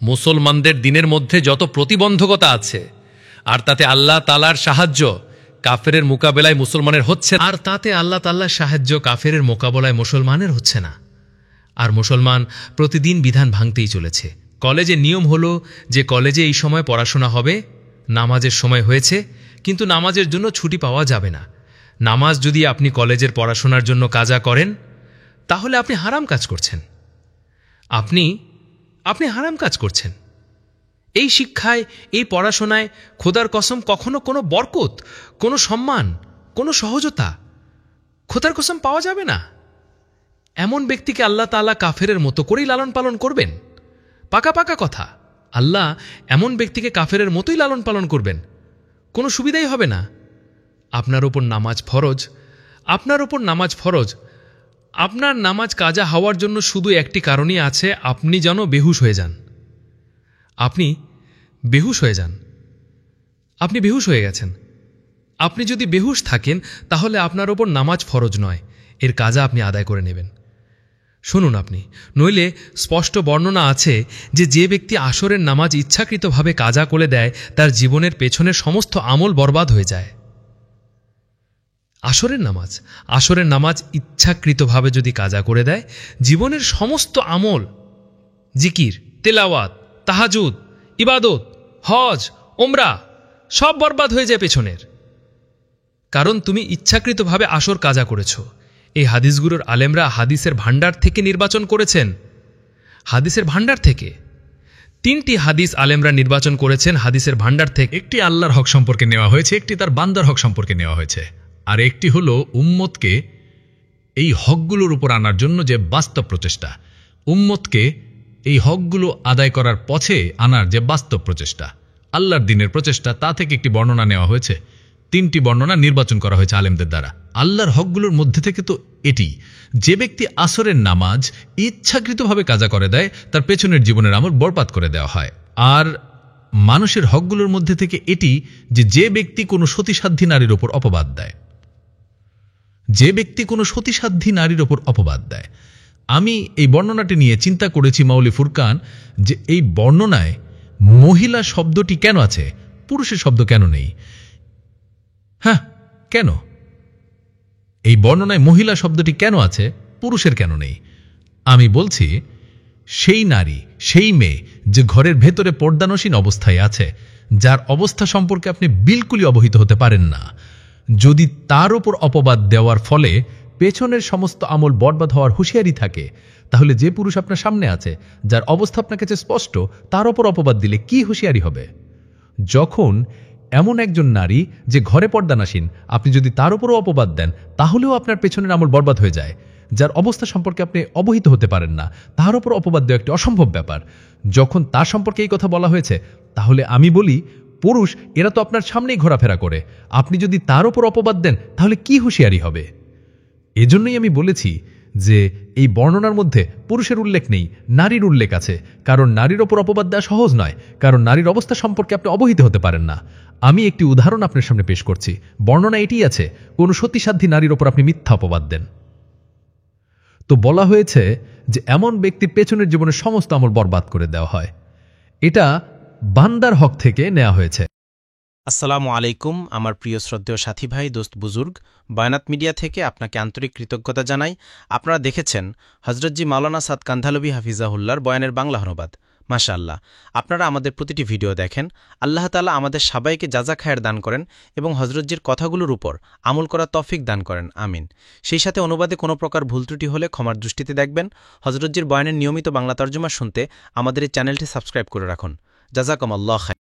মুসলমানদের দিনের মধ্যে যত প্রতিবন্ধকতা আছে, আর তাতে আল্লাহ তাআলার সাহায্য কাফেরের মোকাবেলায় মুসলমানের হচ্ছে, আর তাতে আল্লাহ তাআলার সাহায্য কাফেরের মোকাবেলায় মুসলমানের হচ্ছে না। আর মুসলমান প্রতিদিন বিধান ভাঙতেই চলেছে। কলেজে নিয়ম হলো যে কলেজে এই সময় পড়াশোনা হবে, নামাজের সময় হয়েছে, কিন্তু নামাজের জন্য ছুটি পাওয়া যাবে না। নামাজ যদি আপনি কলেজের পড়াশোনার জন্য কাজা করেন, তাহলে আপনি হারাম কাজ করছেন। আপনি হারাম কাজ করছেন। এই শিক্ষায়, এই পড়াশোনায় খোদার কসম কখনো কোনো বরকত, কোনো সম্মান, কোনো সহজতা, খোদার কসম পাওয়া যাবে না। এমন ব্যক্তিকে আল্লাহ তাআলা কাফেরের মতো করেই লালন পালন করবেন। পাকা পাকা কথা, আল্লাহ এমন ব্যক্তিকে কাফেরের মতোই লালন পালন করবেন, কোনো সুবিধাই হবে না। আপনার ওপর নামাজ ফরজ, আপনার নামাজ কাজা হওয়ার জন্য শুধু একটি কারণই আছে, আপনি যেন বেহুশ হয়ে যান। আপনি বেহুশ হয়ে গেছেন। আপনি যদি বেহুশ থাকেন তাহলে আপনার ওপর নামাজ ফরজ নয়, এর কাজা আপনি আদায় করে নেবেন।
শুনুন আপনি, নইলে স্পষ্ট বর্ণনা আছে যে ব্যক্তি আসরের নামাজ ইচ্ছাকৃতভাবে কাজা করে দেয় তার জীবনের পেছনের সমস্ত আমল বরবাদ হয়ে যায়। আসরের নামাজ ইচ্ছাকৃতভাবে যদি কাজা করে দেয়, জীবনের সমস্ত আমল, জিকির, তেলাওয়াত, তাহাজুদ, ইবাদত, হজ, ওমরা সব বরবাদ হয়ে যায় পেছনের, কারণ তুমি ইচ্ছাকৃতভাবে আসর কাজা করেছ। এই হাদিসগুলোর আলেমরা হাদিসের ভাণ্ডার থেকে নির্বাচন করেছেন। হাদিসের ভাণ্ডার থেকে 3টি হাদিস আলেমরা নির্বাচন করেছেন হাদিসের ভাণ্ডার থেকে।
একটি আল্লাহর হক সম্পর্কে নেওয়া হয়েছে, একটি তার বান্দার হক সম্পর্কে নেওয়া হয়েছে, আর একটি হলো উম্মতকে এই হকগুলোর উপর আনার জন্য যে বাস্তব প্রচেষ্টা, উম্মতকে এই হকগুলো আদায় করার পথে আনার যে বাস্তব প্রচেষ্টা, আল্লাহর দ্বীনের প্রচেষ্টা, তা থেকে একটি বর্ণনা নেওয়া হয়েছে। 3টি বর্ণনা নির্বাচন করা হয়েছে আলেমদের দ্বারা। আল্লাহর হকগুলোর মধ্যে থেকে তো এটি, যে ব্যক্তি আসরের নামাজ ইচ্ছাকৃতভাবে কাজা করে দেয় তার পেছনের জীবনের আমল বরবাদ করে দেওয়া হয়। আর মানুষের হকগুলোর মধ্যে থেকে এটি যে ব্যক্তি কোনো সতীসাধ্যী নারীর ওপর অপবাদ দেয়, আমি এই বর্ণনাটি নিয়ে চিন্তা করেছি মাওলি ফুরকান, যে এই বর্ণনায় মহিলা শব্দটি কেন আছে, পুরুষের শব্দ কেন নেই? হ্যাঁ, কেন এই বর্ণনায় মহিলা শব্দটি কেন আছে, পুরুষের কেন নেই? আমি বলছি, সেই নারী, সেই মেয়ে যে ঘরের ভেতরে পর্দানসীন অবস্থায় আছে, যার অবস্থা সম্পর্কে আপনি বিলকুলই অবহিত হতে পারেন না, যদি তার উপর অপবাদ দেওয়ার ফলে পেছনের সমস্ত আমল বরবাদ হওয়ার হুঁশিয়ারি থাকে, তাহলে যে পুরুষ আপনার সামনে আছে, যার অবস্থা আপনার কাছে স্পষ্ট, তার ওপর অপবাদ দিলে কি হুঁশিয়ারি হবে? যখন এমন একজন নারী যে ঘরে পর্দানাসীন, আপনি যদি তার উপরও অপবাদ দেন, তাহলেও আপনার পেছনের আমল বরবাদ হয়ে যায়। যার অবস্থা সম্পর্কে আপনি অবহিত হতে পারেন না, তার উপর অপবাদ দেওয়া একটি অসম্ভব ব্যাপার। যখন তার সম্পর্কে এই কথা বলা হয়েছে, তাহলে আমি বলি, পুরুষ এরা তো আপনার সামনেই ঘোরাফেরা করে, আপনি যদি তার উপর অপবাদ দেন, তাহলে কি হুঁশিয়ারি হবে? এজন্যই আমি বলেছি যে এই বর্ণনার মধ্যে পুরুষের উল্লেখ নেই, নারীর উল্লেখ আছে, কারণ নারীর ওপর অপবাদ দেওয়া সহজ নয়, কারণ নারীর অবস্থা সম্পর্কে আপনি অবহিত হতে পারেন না। আমি একটি উদাহরণ আপনার সামনে পেশ করছি। বর্ণনা এটি আছে, কোন সতীসাধ্যী নারীর ওপর আপনি মিথ্যা অপবাদ দেন, তো বলা হয়েছে যে এমন ব্যক্তির পেছনের জীবনের সমস্ত আমল বরবাদ করে দেওয়া হয়। এটা বান্দার হক থেকে নেওয়া হয়েছে।
আসসালামু আলাইকুম আমার প্রিয় শ্রদ্ধেয় সাথী ভাই, দোস্ত বুজুর্গ, বায়নাত মিডিয়া থেকে আপনাকে আন্তরিক কৃতজ্ঞতা জানাই। আপনারা দেখেছেন হজরতজি মাওলানা সাদ কান্ধালবি হাফিজাহুল্লাহর বয়ানের বাংলা অনুবাদ। মাশাআল্লাহ, আপনারা আমাদের প্রতিটি ভিডিও দেখেন। আল্লাহ তাআলা আমাদের সবাইকে জাযা খায়ের দান করেন এবং হজরতজির কথাগুলোর উপর আমল করার তৌফিক দান করেন, আমিন। সেই সাথে অনুবাদে কোনো প্রকার ভুল ত্রুটি হলে ক্ষমার দৃষ্টিতে দেখবেন। হজরতজির বয়ানের নিয়মিত বাংলা তর্জমা শুনতে আমাদের এই চ্যানেলটি সাবস্ক্রাইব করে রাখুন। জাযাকুমুল্লাহ খাইর।